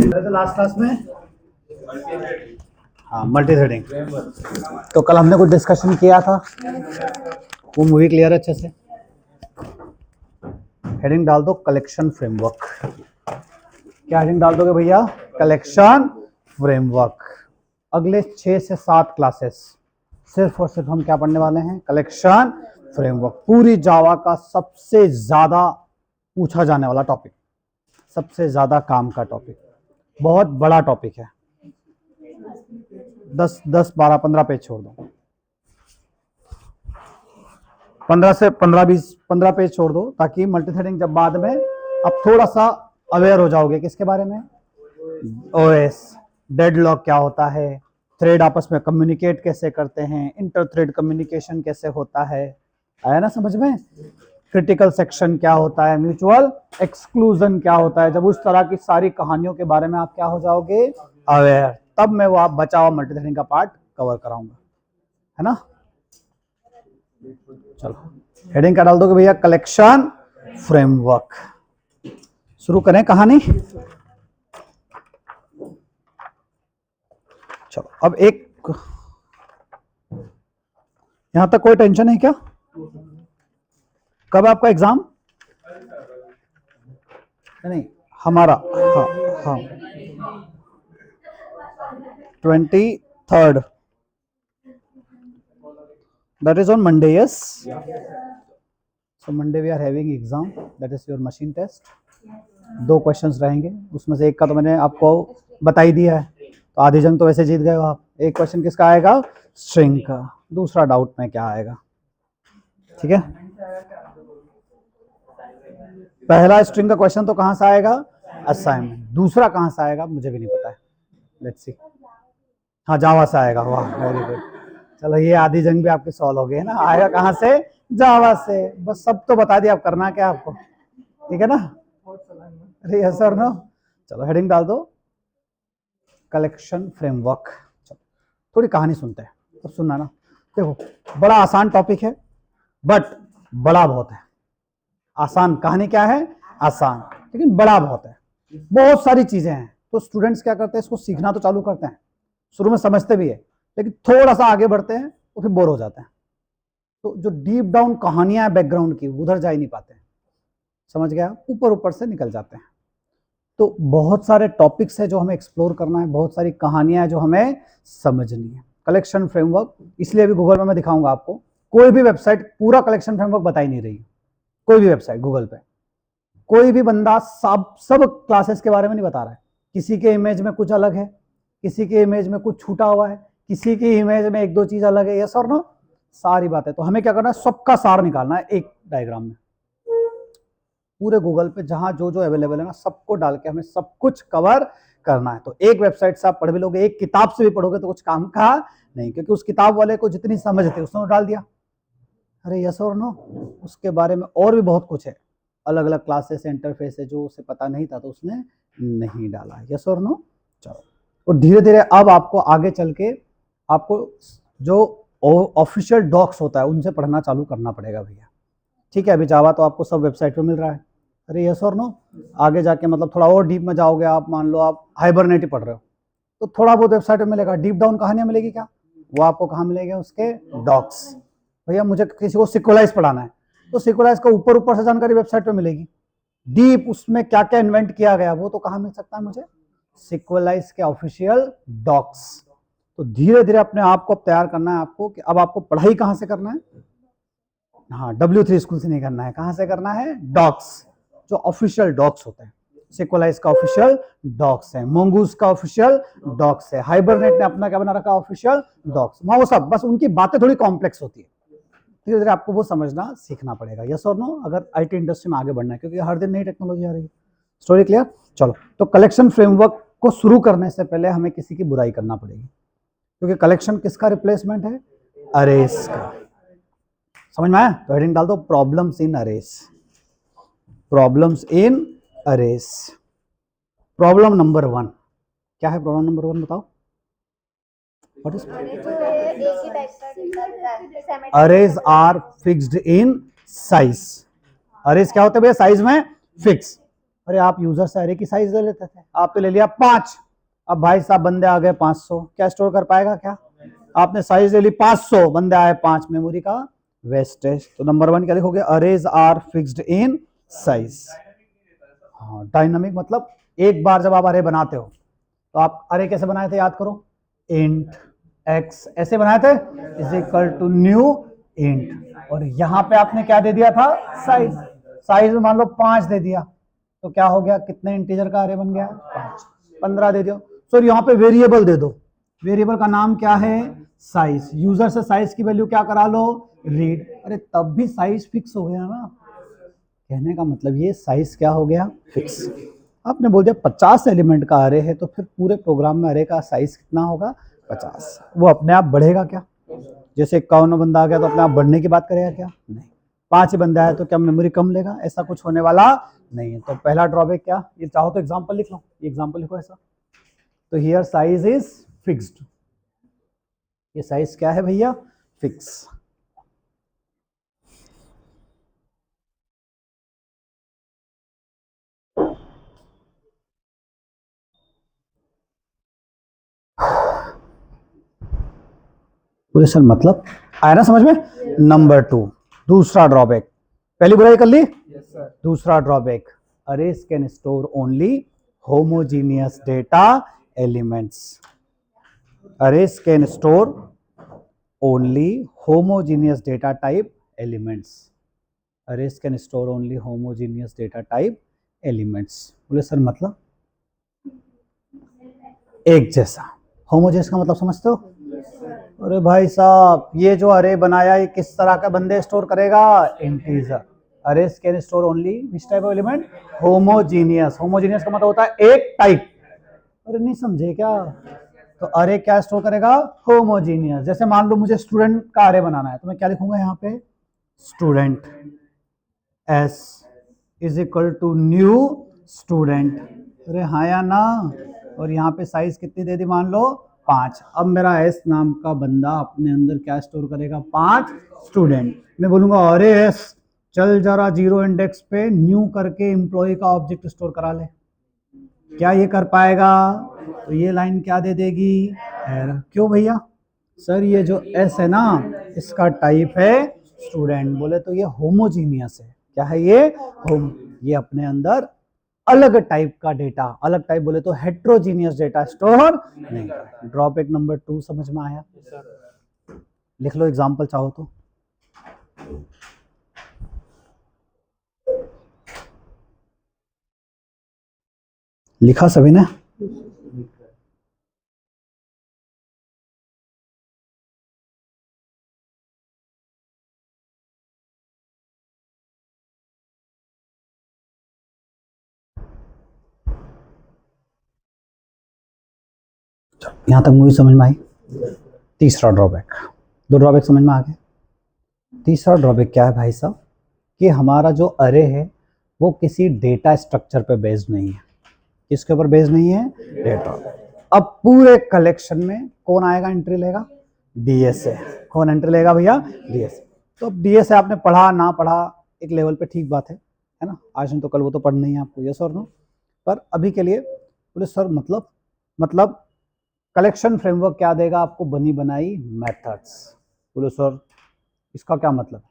Last class में हाँ multi threading. तो कल हमने कुछ डिस्कशन किया था, वो मूवी क्लियर है अच्छे से। हेडिंग डाल दो कलेक्शन फ्रेमवर्क। क्या हेडिंग डाल दोगे भैया? Collection framework. अगले 6 से 7 क्लासेस सिर्फ और सिर्फ हम क्या पढ़ने वाले हैं? Collection framework. पूरी जावा का सबसे ज्यादा पूछा जाने वाला टॉपिक, सबसे ज्यादा काम का टॉपिक, बहुत बड़ा टॉपिक है। 10, 12, 15 पेज छोड़ दो, 15 से 15 पेज छोड़ दो, ताकि मल्टीथ्रेडिंग जब बाद में अब थोड़ा सा अवेयर हो जाओगे किसके बारे में? ओएस, डेडलॉक क्या होता है, थ्रेड आपस में कम्युनिकेट कैसे करते हैं, इंटर थ्रेड कम्युनिकेशन कैसे होता है, आया ना समझ में? क्रिटिकल सेक्शन क्या होता है, म्यूचुअल एक्सक्लूजन क्या होता है। जब उस तरह की सारी कहानियों के बारे में आप क्या हो जाओगे? अवेयर, तब मैं वो आप बचा हुआ मल्टीथ्रेडिंग का पार्ट कवर कराऊंगा, है ना? चलो हेडिंग क्या डाल दोगे भैया? Collection framework. शुरू करें कहानी। चलो अब एक, यहां तक कोई टेंशन है क्या? कब आपका एग्जाम? नहीं हमारा, हाँ हाँ 23rd, that is on Monday, yes? So Monday we are having exam, that is your machine test. 2 questions रहेंगे, उसमें से एक का तो मैंने आपको बता ही दिया है, तो आधी जंग तो वैसे जीत गए हो आप। एक क्वेश्चन किसका आएगा? स्ट्रिंग का। दूसरा डाउट में क्या आएगा? ठीक है, पहला स्ट्रिंग का क्वेश्चन तो कहां से आएगा? असाइनमेंट। दूसरा कहां से आएगा मुझे भी नहीं पता है, लेट्स सी। हाँ जावा से आएगा, वाह वेरी गुड। चलो ये आधी जंग भी आपकी सॉल्व हो गई है ना। आएगा कहां से? जावा से। बस सब तो बता दिया, अब करना क्या आपको, ठीक है ना? अरे यस और नो। चलो हेडिंग डाल दो कलेक्शन फ्रेमवर्क। चलो थोड़ी कहानी सुनते हैं, तो सुनना ना। देखो बड़ा आसान टॉपिक है, बट बड़ा बहुत है। आसान कहानी क्या है? आसान, लेकिन बड़ा बहुत है, बहुत सारी चीजें हैं। तो स्टूडेंट्स क्या करते हैं, इसको सीखना तो चालू करते हैं, शुरू में समझते भी है, लेकिन थोड़ा सा आगे बढ़ते हैं तो फिर बोर हो जाते हैं। तो जो डीप डाउन कहानियां हैं बैकग्राउंड की, उधर जा ही नहीं पाते हैं, समझ गया? ऊपर ऊपर से निकल जाते हैं। तो बहुत सारे टॉपिक्स है जो हमें एक्सप्लोर करना है, बहुत सारी कहानियां हैं जो हमें समझनी है। कलेक्शन फ्रेमवर्क, इसलिए अभी गूगल में मैं दिखाऊंगा आपको। कोई भी वेबसाइट पूरा कलेक्शन फ्रेमवर्क बता ही नहीं रही, कोई भी वेबसाइट गूगल पे, कोई भी बंदा सब क्लासेस के बारे में नहीं बता रहा है। किसी के इमेज में कुछ अलग है, किसी के इमेज में कुछ छूटा हुआ है, किसी की इमेज में 1-2 चीज अलग है, यस और नो? सारी बातें। तो हमें क्या करना है? सबका सार निकालना है एक डायग्राम में। पूरे गूगल पे जहां जो जो अवेलेबल है ना, सबको डाल के हमें सब कुछ कवर करना है। तो एक वेबसाइट से आप पढ़ भी लोगे, एक किताब से भी पढ़ोगे तो कुछ काम का नहीं, क्योंकि उस किताब वाले को जितनी समझ थी उसने डाल दिया। अरे यस और नो? उसके बारे में और भी बहुत कुछ है, अलग अलग क्लासेस इंटरफेस है, जो उसे पता नहीं था तो उसने नहीं डाला। यस और नो? चलो, और धीरे धीरे अब आपको आगे चल के आपको जो ऑफिशियल डॉक्स होता है उनसे पढ़ना चालू करना पड़ेगा भैया, ठीक है? अभी जावा तो आपको सब वेबसाइट पे मिल रहा है। अरे यस और नो? आगे जाके मतलब थोड़ा और डीप में जाओगे आप, मान लो आप हाइबरनेट ही पढ़ रहे हो, तो थोड़ा बहुत वेबसाइट में मिलेगा। डीप डाउन कहानियां मिलेगी क्या? वो आपको कहाँ मिलेगा? उसके डॉक्स। भैया मुझे किसी को सिक्वलाइज पढ़ाना है, तो सिक्वलाइज का ऊपर ऊपर से जानकारी वेबसाइट पे मिलेगी। डीप उसमें क्या क्या इन्वेंट किया गया वो तो कहाँ मिल सकता है मुझे? सिक्वलाइज के ऑफिशियल डॉक्स। तो धीरे धीरे अपने आप को तैयार करना है आपको कि अब आपको पढ़ाई कहाँ से करना है? हाँ W3 स्कूल से नहीं करना है, कहाँ से करना है? डॉक्स, जो ऑफिशियल डॉक्स होते हैं। सिक्वलाइज का ऑफिशियल डॉक्स है, मोंगूस का ऑफिशियल डॉक्स है, हाइबरनेट ने अपना क्या बना रखा? Official docs. वहां वो सब, बस उनकी बातें थोड़ी कॉम्प्लेक्स होती है, धीरे धीरे आपको वो समझना सीखना पड़ेगा। यस और नो? अगर आईटी इंडस्ट्री में आगे बढ़ना है, क्योंकि हर दिन नई टेक्नोलॉजी आ रही है। Story clear? चलो, तो कलेक्शन फ्रेमवर्क को शुरू करने से पहले हमें किसी की बुराई करना पड़ेगी, क्योंकि कलेक्शन किसका रिप्लेसमेंट है? अरेज का। समझ में आया? तो हेडिंग डाल दो problems in arrays. Problems in arrays. Problem number 1 क्या है? प्रॉब्लम नंबर 1 बताओ। What is? Arrays are fixed in size. Arrays क्या होते हैं भैया? साइज में फिक्स। अरे आप यूजर से अरे की साइज ले लेते थे, आप तो ले लिया 5। अब भाई साहब बंदे आ गए 500, क्या स्टोर कर पाएगा क्या? आपने साइज ले ली 500, बंदे आए 5, मेमोरी का वेस्टेज। तो नंबर 1 क्या लिखोगे? Arrays are fixed in size. हाँ, डायनामिक मतलब एक बार जब आप अरे बनाते हो तो आप अरे कैसे बनाए थे याद करो, इंट एक्स ऐसे बनाए थे, is equal to new int, और यहां पे आपने क्या दे दिया था? साइज। साइज में मान लो 5 दे दिया, तो क्या हो गया? कितने इंटीजर का अरे बन गया? 5। 15 दे दो, सर यहाँ पे वेरिएबल दे दो, वेरिएबल का नाम क्या है? साइज। यूजर से साइज की वैल्यू क्या करा लो? रीड। अरे तब भी साइज फिक्स हो गया ना, कहने का मतलब ये साइज क्या हो गया? फिक्स। आपने बोल दिया 50 एलिमेंट का अरे है, तो फिर पूरे प्रोग्राम में अरे का साइज कितना होगा? 50। वो अपने आप बढ़ेगा क्या? जैसे 51 बंदा आ गया तो अपने आप बढ़ने की बात करेगा क्या? नहीं। 5 ही बंदा है तो क्या मेमोरी कम लेगा? ऐसा कुछ होने वाला नहीं है। तो पहला ड्रॉबैक क्या? ये चाहो तो एग्जांपल लिख लो, ये एग्जांपल लिखो ऐसा। तो हियर साइज इज फिक्स्ड, ये साइज क्या है भैया? फिक्स। बोले सर मतलब आया ना समझ में? नंबर 2, दूसरा ड्रॉबैक। पहली बुराई कर ली? दूसरा drawback, arrays can store only homogeneous data elements. Arrays can store only homogeneous data type elements. Arrays can store only homogeneous data type elements. बोले सर मतलब एक जैसा। होमोजेनियस का मतलब समझते हो? अरे भाई साहब ये जो अरे बनाया ये किस तरह का बंदे स्टोर करेगा? Integer. Arrays can store only which type of element? Homogeneous. Homogeneous का मतलब होता है एक टाइप। अरे नहीं समझे क्या? तो अरे क्या स्टोर करेगा? होमोजीनियस। जैसे मान लो मुझे स्टूडेंट का अरे बनाना है, तो मैं क्या लिखूंगा यहाँ पे? Student s is equal to new student. अरे हाँ या ना? और यहाँ पे साइज कितनी दे दी? मान लो 5। अब मेरा एस नाम का बंदा अपने अंदर क्या स्टोर करेगा? 5 स्टूडेंट। मैं बोलूंगा अरे एस चल जरा 0 इंडेक्स पे न्यू करके एम्प्लॉय का ऑब्जेक्ट स्टोर करा ले। क्या ये कर पाएगा? तो ये लाइन क्या दे देगी? एरर। क्यों भैया? सर ये जो एस है ना इसका टाइप है स्टूडेंट। बोले तो ये होमोजीनियस है। क्या है ये? होम। ये अपने अंदर अलग टाइप का डेटा, अलग टाइप बोले तो हेट्रोजीनियस डेटा स्टोर नहीं। ड्रॉबैक नंबर 2 समझ में आया? लिख लो एग्जांपल चाहो तो। लिखा सभी ने? यहां तक मूवी समझ में आई? तीसरा ड्रॉबैक। 2 ड्रॉबैक समझ में आ गए। तीसरा ड्रॉबैक क्या है भाई साहब? कि हमारा जो अरे है वो किसी डेटा स्ट्रक्चर पे बेस्ड नहीं है। किसके ऊपर बेस्ड नहीं है? डेटा। अब पूरे कलेक्शन में कौन आएगा? एंट्री लेगा? डीएसए। कौन एंट्री लेगा भैया? डीएसए। तो अब डीएसए आपने पढ़ा ना पढ़ा एक लेवल पे ठीक बात है ना? आज नहीं तो कल वो तो पढ़ना ही है आपको, यस और नो? पर अभी के लिए बोले सर मतलब कलेक्शन फ्रेमवर्क क्या देगा आपको? बनी बनाई मेथड्स। बोलो सर इसका क्या मतलब?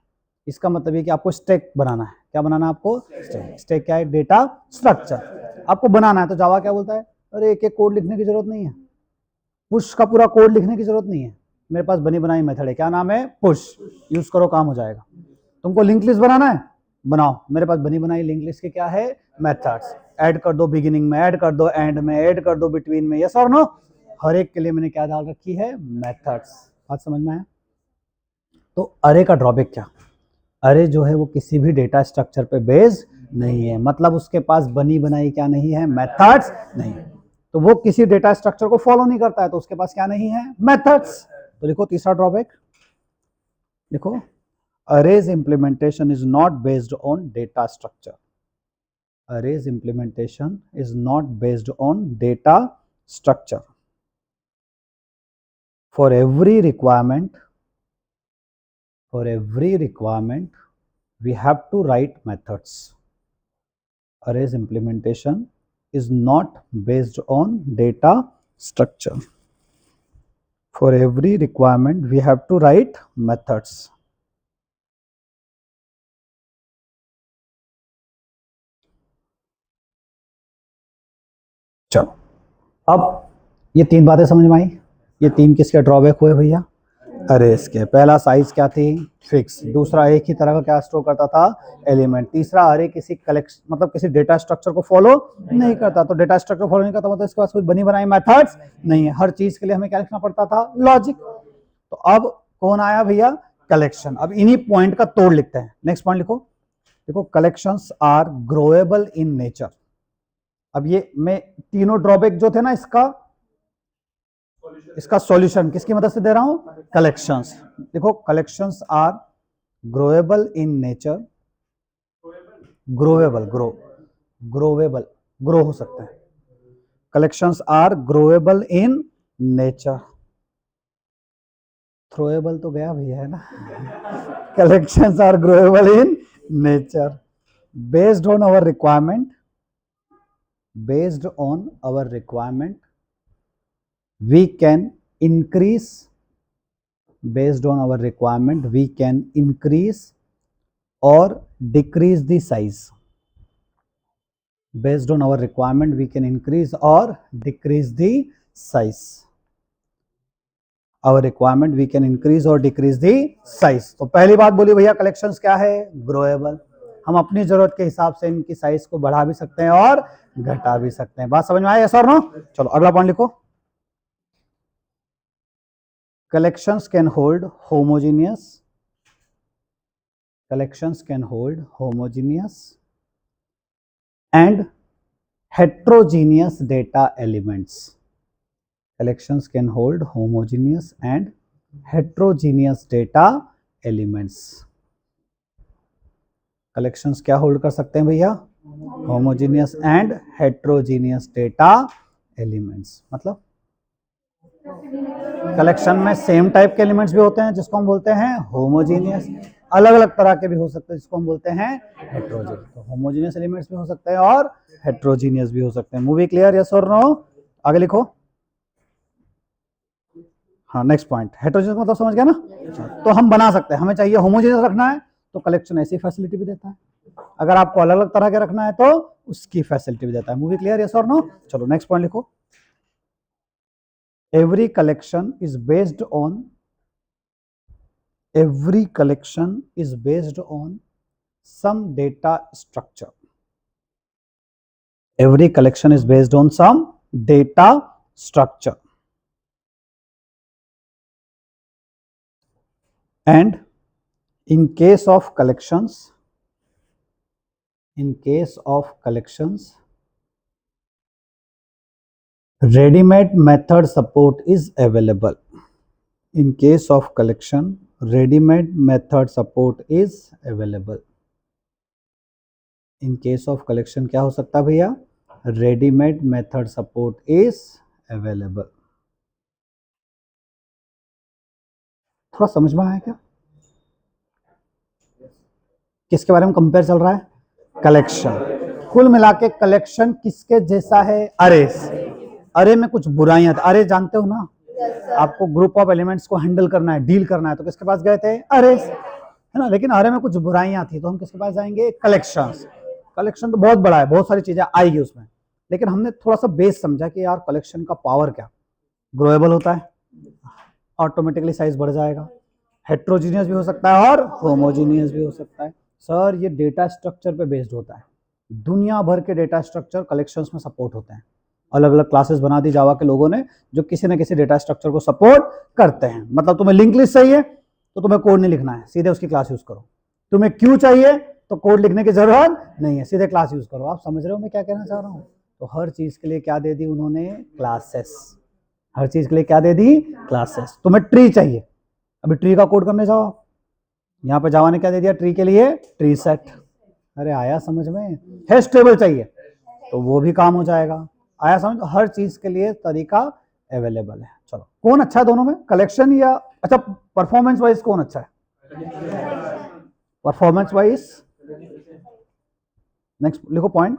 इसका मतलब ये कि आपको स्टैक बनाना है। क्या बनाना है आपको? स्टैक। स्टैक क्या है? डेटा स्ट्रक्चर आपको बनाना है। तो जावा क्या बोलता है? अरे एक एक कोड लिखने की जरूरत नहीं है, पुश का पूरा कोड लिखने की जरूरत नहीं है, मेरे पास बनी बनाई मेथड है। क्या नाम है? पुश। यूज करो काम हो जाएगा। तुमको लिंक लिस्ट बनाना है? बनाओ, मेरे पास बनी बनाई लिंक लिस्ट के क्या है? मेथड्स। ऐड कर दो बिगिनिंग में, ऐड कर दो एंड में, ऐड कर दो बिटवीन में, यस और नो? हर एक के लिए मैंने क्या डाल रखी है? मेथड्स। बात समझ में आया? तो अरे का ड्रॉबैक क्या? अरे जो है वो किसी भी डेटा स्ट्रक्चर पे बेस्ड नहीं है, मतलब उसके पास बनी बनाई क्या नहीं है? मेथड्स नहीं। तो वो किसी डेटा स्ट्रक्चर को फॉलो नहीं करता है, तो उसके पास क्या नहीं है? मेथड्स। तो लिखो तीसरा ड्रॉबैक, लिखो arrays implementation is not based on data structure. Arrays implementation is not based on data structure. For every requirement we have to write methods. arrays implementation is not based on data structure. For every requirement we have to write methods. चलो, अब ये तीन बातें समझ में आई। ये तीन किसके ड्रॉबैक हुए भैया? अरेज के। पहला साइज क्या थी? फिक्स। दूसरा एक ही तरह का क्या स्टोर करता था? एलिमेंट। तीसरा अरे किसी कलेक्शन मतलब किसी डेटा स्ट्रक्चर को फॉलो नहीं करता। तो डेटा स्ट्रक्चर फॉलो नहीं करता मतलब इसके पास कुछ बनी बनाई मेथड्स नहीं है। हर चीज के लिए हमें क्या लिखना पड़ता था? लॉजिक। तो अब कौन आया भैया? कलेक्शन। अब इन्हीं पॉइंट का तोड़ लिखते हैं। नेक्स्ट पॉइंट लिखो। देखो, collections are growable in nature. अब ये मैं तीनों ड्रॉबैक जो थे ना इसका सॉल्यूशन किसकी मदद से दे रहा हूं? कलेक्शंस। देखो, collections are growable in nature. Growable, grow हो सकते हैं। Collections are growable in nature. Throwable तो गया भैया, है ना? Collections are growable in nature based on our requirement. Based on our requirement, we can increase. Based on our requirement, we can increase or decrease the size. Based on our requirement, we can increase or decrease the size. Our requirement, we can increase or decrease the size. तो पहली बात बोली भैया, collections क्या है? ग्रोएबल। हम अपनी जरूरत के हिसाब से इनकी साइज को बढ़ा भी सकते हैं और घटा भी सकते हैं। बात समझ में आया? यस और नो? चलो अगला पॉइंट लिखो। Collections can hold homogeneous. Collections can hold homogeneous and heterogeneous data elements. Collections can hold homogeneous and heterogeneous data elements. Collections क्या होल्ड कर सकते हैं भैया? Homogeneous and heterogeneous data elements. मतलब कलेक्शन में सेम टाइप के elements भी होते हैं जिसको हम बोलते हैं होमोजीनियस। अलग अलग तरह के भी हो सकते हैं जिसको हम बोलते हैं हेट्रोजीनियस। तो होमोजीनियस एलिमेंट्स भी हो सकते हैं और हेट्रोजीनियस भी हो सकते हैं। Movie clear? यस और नो? आगे लिखो। हाँ, नेक्स्ट पॉइंट। हेट्रोजीनियस मतलब समझ गया ना? तो हम बना सकते हैं। हमें चाहिए होमोजीनियस रखना है तो कलेक्शन ऐसी फैसिलिटी भी देता है। अगर आपको अलग अलग तरह के रखना है तो उसकी फैसिलिटी भी देता है। Movie clear? यस और नो? चलो नेक्स्ट पॉइंट लिखो। every collection is based on some data structure. Every collection is based on some data structure, and in case of collections, ready-made method support is available. In case of collection, ready-made method support is available. In case of collection क्या हो सकता है भैया? Ready-made method support is available. थोड़ा समझ में आया क्या? किसके बारे में कंपेयर चल रहा है? कलेक्शन। कुल मिला के कलेक्शन किसके जैसा है? अरेस। अरे में कुछ बुराइयां थी। अरे जानते हो ना, आपको ग्रुप ऑफ एलिमेंट्स को हैंडल करना है, डील करना है तो किसके पास गए थे? अरेस, है ना? लेकिन अरे में कुछ बुराइयां थी तो हम किसके पास जाएंगे? कलेक्शंस। कलेक्शन तो बहुत बड़ा है, बहुत सारी चीजें आएगी उसमें, लेकिन हमने थोड़ा सा बेस समझा कि यार कलेक्शन का पावर क्या? ग्रोएबल होता है, ऑटोमेटिकली साइज बढ़ जाएगा, हेट्रोजीनियस भी हो सकता है और होमोजीनियस भी हो सकता है। सर ये डेटा स्ट्रक्चर पे बेस्ड होता है। दुनिया भर के डेटा स्ट्रक्चर कलेक्शंस में सपोर्ट होते हैं। अलग अलग क्लासेस बना दी जावा के लोगों ने जो किसी न किसी डेटा स्ट्रक्चर को सपोर्ट करते हैं। मतलब तुम्हें लिंक लिस्ट चाहिए तो तुम्हें कोड नहीं लिखना है, सीधे उसकी क्लास यूज करो। तुम्हें क्यू चाहिए तो कोड लिखने की जरूरत नहीं है, सीधे क्लास यूज करो। आप समझ रहे हो मैं क्या कहना चाह रहा हूँ? तो हर चीज के लिए क्या दे दी उन्होंने? क्लासेस। हर चीज के लिए क्या दे दी? क्लासेस। तुम्हें ट्री चाहिए, अभी ट्री का कोड करने जाओ, यहाँ पे जावा ने क्या दे दिया? ट्री के लिए ट्री सेट। अरे आया समझ में? हैश टेबल चाहिए तो वो भी काम हो जाएगा। आया समझ? हर चीज के लिए तरीका अवेलेबल है। चलो, कौन अच्छा है दोनों में? कलेक्शन या अच्छा परफॉर्मेंस वाइज कौन अच्छा है? Performance wise. नेक्स्ट लिखो point.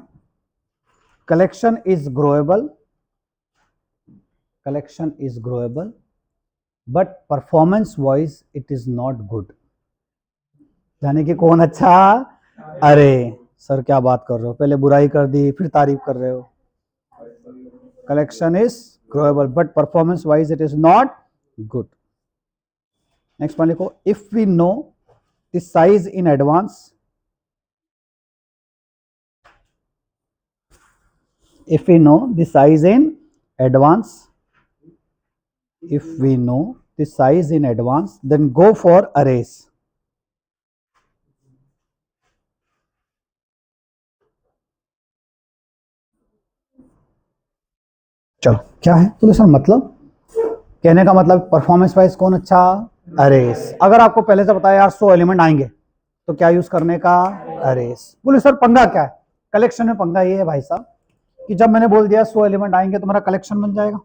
collection is growable, collection is growable, but performance wise it is not good. यानी कि कौन अच्छा? अरे सर क्या बात कर रहे हो, पहले बुराई कर दी फिर तारीफ कर रहे हो. Collection is growable but performance wise it is not good. Next one लिखो, if we know the size in advance, if we know the size in advance, if we know the size in advance, then go for arrays. चलो क्या है तो sir मतलब कहने का मतलब performance wise कौन अच्छा? अरेस. अगर आपको पहले से पता है यार 100 एलिमेंट आएंगे तो क्या यूज करने का? अरेस. बोले सर पंगा क्या है? कलेक्शन में पंगा ये है भाई साहब कि जब मैंने बोल दिया 100 एलिमेंट आएंगे तो मेरा कलेक्शन बन जाएगा.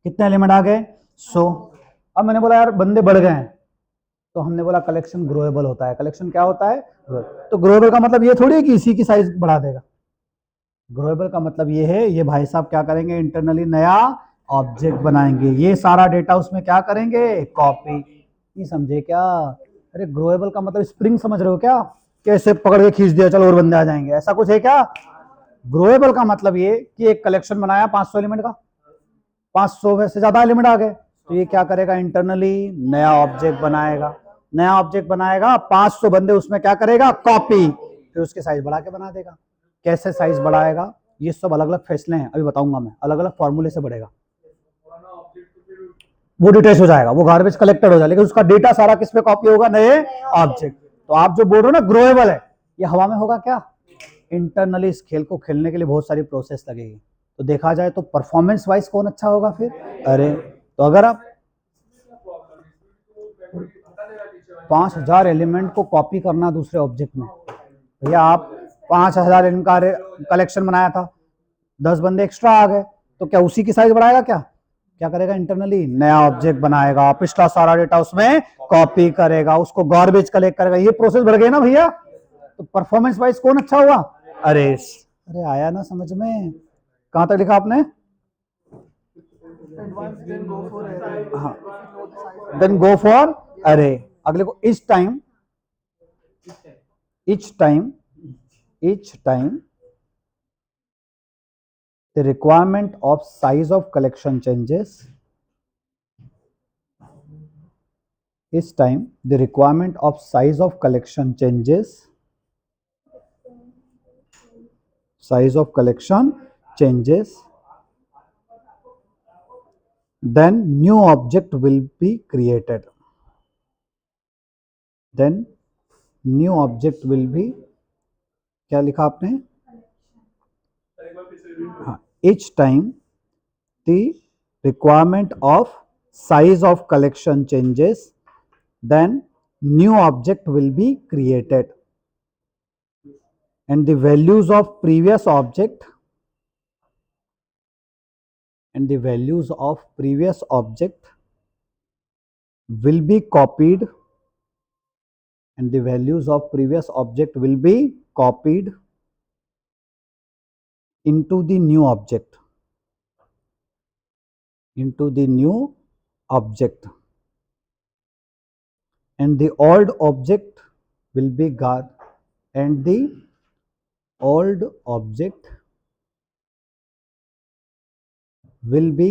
कितने एलिमेंट आ गए? 100. अब मैंने बोला यार बंदे बढ़ गए हैं तो हमने बोला कलेक्शन ग्रोएबल होता है. कलेक्शन क्या होता है? तो ग्रोएबल का मतलब ये थोड़ी है कि इसी की साइज बढ़ा देगा. ग्रोएबल का मतलब ये है, ये भाई साहब क्या करेंगे? इंटरनली नया ऑब्जेक्ट बनाएंगे. ये सारा डेटा उसमें क्या करेंगे? कॉपी. नहीं समझे क्या? अरे ग्रोएबल का मतलब स्प्रिंग समझ रहे हो क्या? कैसे पकड़ के खींच दिया चलो और बंदे आ जाएंगे, ऐसा कुछ है क्या? ग्रोएबल का मतलब ये कि एक कलेक्शन बनाया 500 एलिमेंट का, 500 में से ज्यादा एलिमेंट आ गए तो ये क्या करेगा? इंटरनली नया ऑब्जेक्ट बनाएगा. नया ऑब्जेक्ट बनाएगा, 500 बंदे उसमें क्या करेगा? कॉपी. फिर उसके साइज बढ़ा के बना देगा. कैसे साइज बढ़ाएगा? ये सब अलग अलग फैसले हैं, अभी बताऊंगा मैं. अलग अलग फॉर्मूले से बढ़ेगा. वो डिटेच हो जाएगा, वो गार्बेज कलेक्टेड हो जाएगा, लेकिन उसका डेटा सारा किस पे कॉपी होगा? नए ऑब्जेक्ट. तो आप जो बोल रहे हो ना ग्रोएबल है, ये हवा में होगा क्या? इंटरनली इस खेल को खेलने के लिए बहुत सारी प्रोसेस लगेगी. तो देखा जाए तो परफॉर्मेंस वाइज कौन अच्छा होगा फिर? अरे तो अगर आप 5000 एलिमेंट को कॉपी करना दूसरे ऑब्जेक्ट में, भैया आप 5000 एलिमेंट का कलेक्शन बनाया था, 10 बंदे एक्स्ट्रा आ गए तो क्या उसी की साइज बढ़ाएगा? क्या क्या करेगा? इंटरनली नया ऑब्जेक्ट बनाएगा, पिछला सारा डेटा उसमें कॉपी करेगा, उसको गार्बेज कलेक्ट करेगा. ये प्रोसेस बढ़ गई ना भैया. तो परफॉर्मेंस वाइज कौन अच्छा हुआ? अरेस. अरे आया ना समझ में? कहां तक लिखा आपने? हाँ, देन गो फॉर अरे. अगले को each time the requirement of size of collection changes, each time the requirement of size of collection changes, size of collection changes, then new object will be created. Then new object will be, क्या लिखा आपने? हाँ, each time the requirement of size of collection changes, then new object will be created and the values of previous object will be copied, and the values of previous object will be copied into the new object, and the old object will be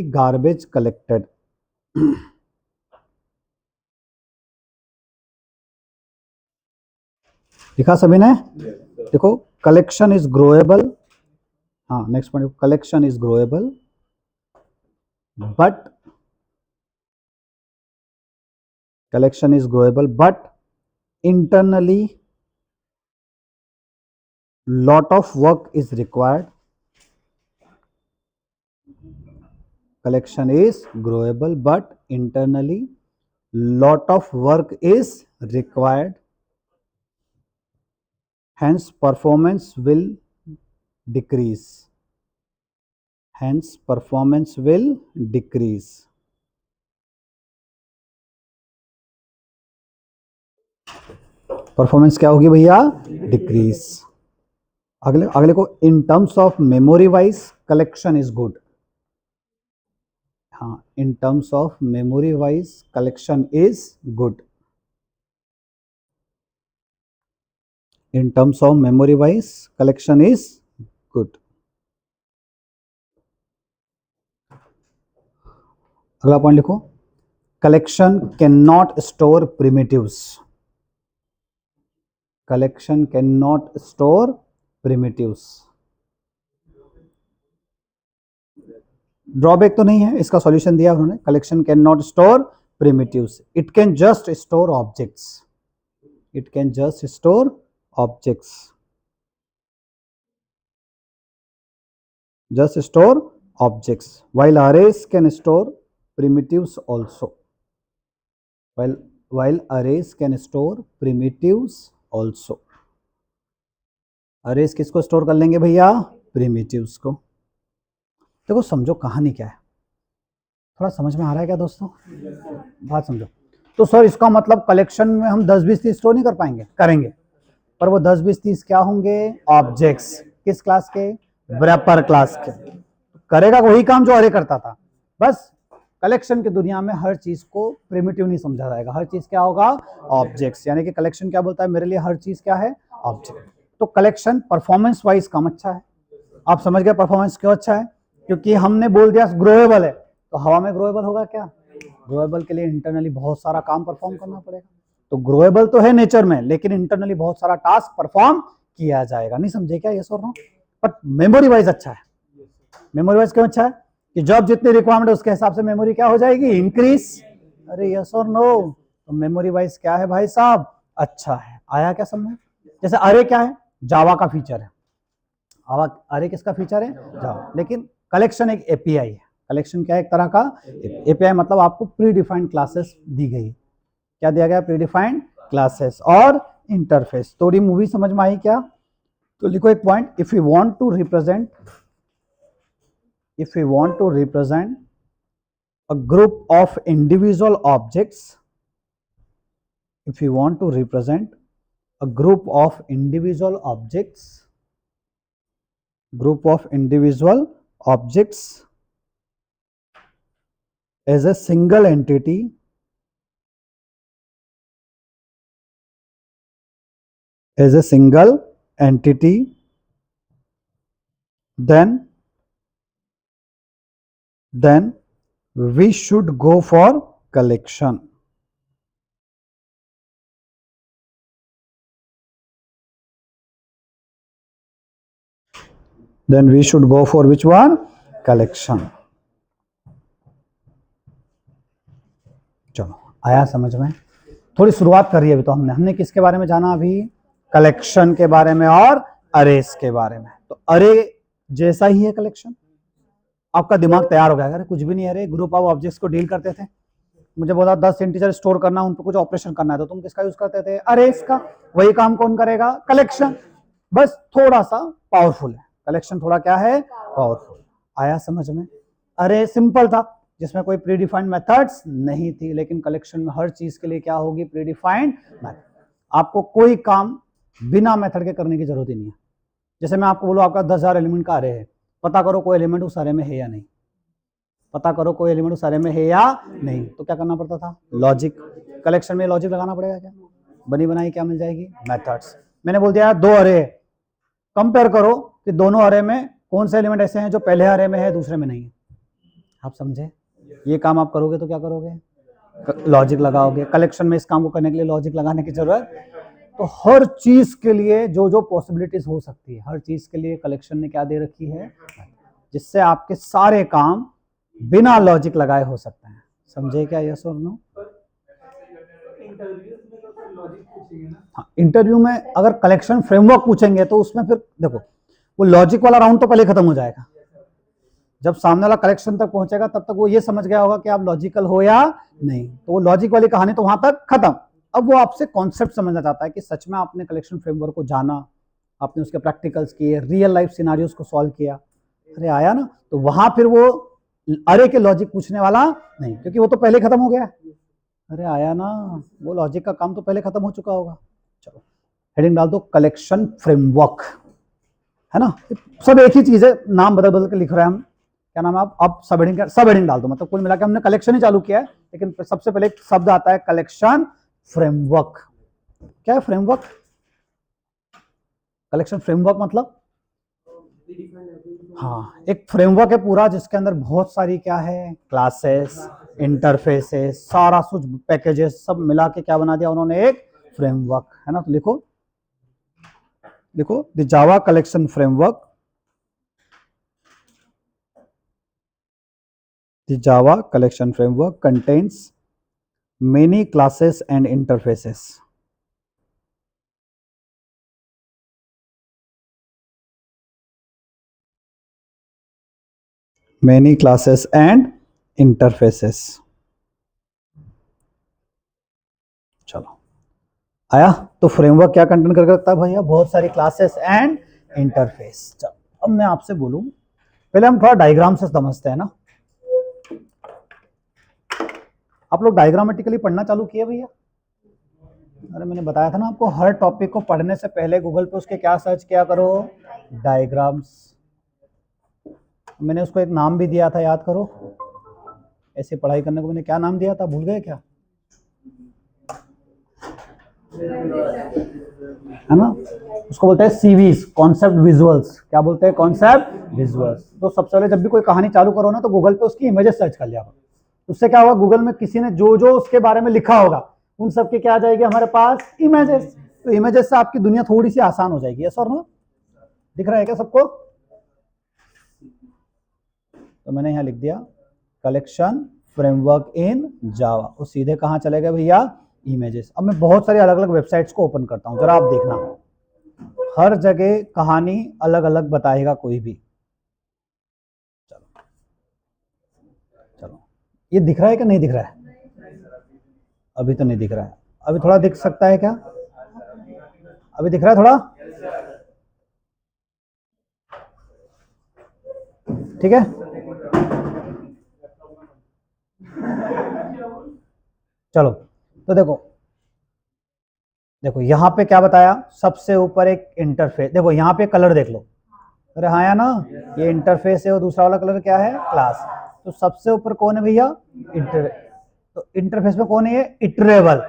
garbage collected. लिखा सभी ने? देखो collection is growable. हाँ next point, collection is growable but internally lot of work is required. Collection is growable but internally lot of work is required, hence performance will decrease. Performance क्या होगी भैया? Decrease. अगले अगले को in terms of memory wise collection is good. हाँ, in terms of memory wise collection is good. In terms of memory wise collection is good. अगला point लिखो, collection can not store primitives. Collection can not store primitives. Drawback तो नहीं है, इसका solution दिया उन्होंने, collection can not store primitives, it can just store objects. It can just store objects, just store objects, while arrays can store primitives also, while arrays can store primitives also। arrays किसको store कर लेंगे भैया? primitives को। देखो समझो कहानी क्या है, थोड़ा समझ में आ रहा है क्या दोस्तों? बात समझो। तो सर इसका मतलब कलेक्शन में हम 10 20 30 स्टोर नहीं कर पाएंगे, करेंगे, पर वो 10 20 30 क्या होंगे? ऑब्जेक्ट्स। किस क्लास के? व्रैपर क्लास के। करेगा वही काम जो अरे करता था, बस कलेक्शन की दुनिया में हर चीज को प्रिमिटिव नहीं समझा जाएगा, हर चीज क्या होगा? ऑब्जेक्ट्स। यानी कि कलेक्शन क्या बोलता है? मेरे लिए हर चीज क्या है? ऑब्जेक्ट। तो कलेक्शन परफॉर्मेंस वाइज कम अच्छा है। आप समझ गए परफॉर्मेंस क्यों अच्छा है? क्योंकि हमने बोल दिया ग्रोएबल है, तो हवा में ग्रोएबल होगा क्या? ग्रोएबल के लिए इंटरनली बहुत सारा काम परफॉर्म करना पड़ेगा। तो ग्रोएबल तो है नेचर में, लेकिन इंटरनली बहुत सारा टास्क परफॉर्म किया जाएगा। नहीं समझे क्या? यस और नो? बट मेमोरी वाइज अच्छा है। मेमोरी वाइज क्यों अच्छा है? कि जब जितनी रिक्वायरमेंट है उसके हिसाब से मेमोरी क्या हो जाएगी? इंक्रीज। अरे यस और नो? तो मेमोरी वाइज क्या है भाई साहब? अच्छा है। आया क्या समझ? जैसे अरे क्या है? जावा का फीचर है। अरे किसका फीचर है? जावा। लेकिन कलेक्शन एक एपीआई है। कलेक्शन क्या है? एक तरह का एपीआई, मतलब आपको प्री डिफाइंड क्लासेस दी गई। क्या दिया गया? प्री डिफाइंड क्लासेस और इंटरफेस। थोड़ी मूवी समझ में आई क्या? तो लिखो एक point, if you want to represent a group of individual objects, if you want to represent a group of individual objects as a single entity, then we should go for collection. Then we should go for which one? Collection. चलो आया समझ में? थोड़ी शुरुआत करी अभी तो हमने किसके बारे में जाना? अभी कलेक्शन के बारे में और अरेस के बारे में। तो अरे जैसा ही है कलेक्शन। आपका दिमाग तैयार हो गया, अरे कुछ भी नहीं है, अरे ग्रुप ऑफ ऑब्जेक्ट्स को डील करते थे। मुझे बोला 10 इंटीजर स्टोर करना, उन पर कुछ ऑपरेशन करना है, तो तुम किसका यूज करते थे? अरेस का। वही काम कौन करेगा? कलेक्शन। बस थोड़ा सा पावरफुल है कलेक्शन, थोड़ा क्या है? पावरफुल। आया समझ में? अरे सिंपल था, जिसमें कोई प्रीडिफाइंड मेथड्स नहीं थी, लेकिन कलेक्शन में हर चीज के लिए क्या होगी? Predefined method. आपको कोई काम बिना मेथड के करने की जरूरत ही नहीं है। जैसे मैं आपको बोलूं आपका 10,000 एलिमेंट का अरे है, पता करो कोई एलिमेंट उस अरे में है या नहीं, पता करो कोई एलिमेंट उस अरे में है या नहीं, तो क्या करना पड़ता था? लॉजिक। कलेक्शन में लॉजिक लगाना पड़ेगा क्या? बनी बनाई क्या मिल जाएगी? मेथड्स। मैंने बोल दिया 2 अरे है, कंपेयर करो कि दोनों अरे में कौन से एलिमेंट ऐसे हैं जो पहले अरे में है दूसरे में नहीं है। आप समझे? ये काम आप करोगे तो क्या करोगे? लॉजिक लगाओगे। कलेक्शन में इस काम को करने के लिए लॉजिक लगाने की जरूरत। तो हर चीज के लिए जो जो पॉसिबिलिटीज हो सकती है, हर चीज के लिए कलेक्शन ने क्या दे रखी है? जिससे आपके सारे काम बिना लॉजिक लगाए हो सकते हैं। समझे क्या? यस और नो? हाँ, इंटरव्यू में अगर कलेक्शन फ्रेमवर्क पूछेंगे तो उसमें फिर देखो वो लॉजिक वाला राउंड तो पहले खत्म हो जाएगा। जब सामने वाला कलेक्शन तक पहुंचेगा तब तक वो ये समझ गया होगा कि आप लॉजिकल हो या नहीं, तो वो लॉजिक वाली कहानी तो वहां तक खत्म। अब वो आपसे कॉन्सेप्ट समझना चाहता है कि सच में आपने कलेक्शन फ्रेमवर्क को जाना, आपने उसके प्रैक्टिकल्स किए, रियल लाइफ सिनारियोस को सॉल्व किया। अरे आया ना? तो वहां फिर वो अरे के लॉजिक पूछने वाला नहीं, क्योंकि वो तो पहले खत्म हो गया। अरे आया ना? वो लॉजिक का काम तो पहले खत्म हो चुका होगा। चलो हेडिंग डाल दो, कलेक्शन फ्रेमवर्क। है ना, सब एक ही चीज है, नाम बदल बदल के लिख रहे हैं हम। क्या नाम है, आप सब हेडिंग डाल दो, मतलब कुल मिला के हमने कलेक्शन ही चालू किया है, लेकिन सबसे पहले एक शब्द आता है कलेक्शन फ्रेमवर्क। क्या है फ्रेमवर्क? कलेक्शन फ्रेमवर्क मतलब, हाँ, एक फ्रेमवर्क है पूरा जिसके अंदर बहुत सारी क्या है, क्लासेस, इंटरफेसेस, सारा कुछ पैकेजेस सब मिला के क्या बना दिया उन्होंने, एक फ्रेमवर्क, है ना। तो लिखो the Java collection framework, the Java collection framework contains many classes and interfaces. Many classes and interfaces. चलो आया। तो फ्रेमवर्क क्या कंटेंट करके रखता है भैया, बहुत सारी क्लासेस एंड इंटरफेस। चलो अब मैं आपसे बोलूं, पहले हम थोड़ा डायग्राम से समझते हैं ना। आप लोग डायग्रामेटिकली पढ़ना चालू किए भैया? अरे मैंने बताया था ना आपको, हर टॉपिक को पढ़ने से पहले गूगल पे उसके क्या सर्च किया करो, डायग्राम्स। मैंने उसको एक नाम भी दिया था, याद करो। ऐसे पढ़ाई करने को मैंने क्या नाम दिया था, भूल गए क्या? है ना, उसको बोलते हैं सीवीज, कॉन्सेप्ट विजुअल्स। क्या बोलते हैं? Concept visuals. तो सबसे पहले जब भी कोई कहानी चालू करो ना, तो गूगल पे उसकी इमेजेस सर्च कर लिया। उससे क्या होगा, गूगल में किसी ने जो जो उसके बारे में लिखा होगा उन सब की क्या आ जाएगी हमारे पास, इमेजेस। तो इमेजेस से आपकी दुनिया थोड़ी सी आसान हो जाएगी। यस और नो? दिख रहा है क्या सबको? तो मैंने यहां लिख दिया कलेक्शन फ्रेमवर्क इन जावा। वो सीधे कहां चले गए भैया, इमेजेस। अब मैं बहुत सारी अलग अलग वेबसाइट्स को ओपन करता हूं, जरा आप देखना, हर जगह कहानी अलग अलग बताएगा कोई भी। चलो ये दिख रहा है कि नहीं दिख रहा है? अभी तो नहीं दिख रहा है, अभी थोड़ा दिख सकता है क्या? अभी दिख रहा है थोड़ा? ठीक है, चलो। तो देखो यहां पे क्या बताया, सबसे ऊपर एक इंटरफेस। देखो यहां पे कलर देख लो, अरे हाँ या ना, ये इंटरफेस है और दूसरा वाला कलर क्या है, क्लास। तो सबसे ऊपर कौन है भैया, तो इंटरफेस में कौन है ये, इटरेबल।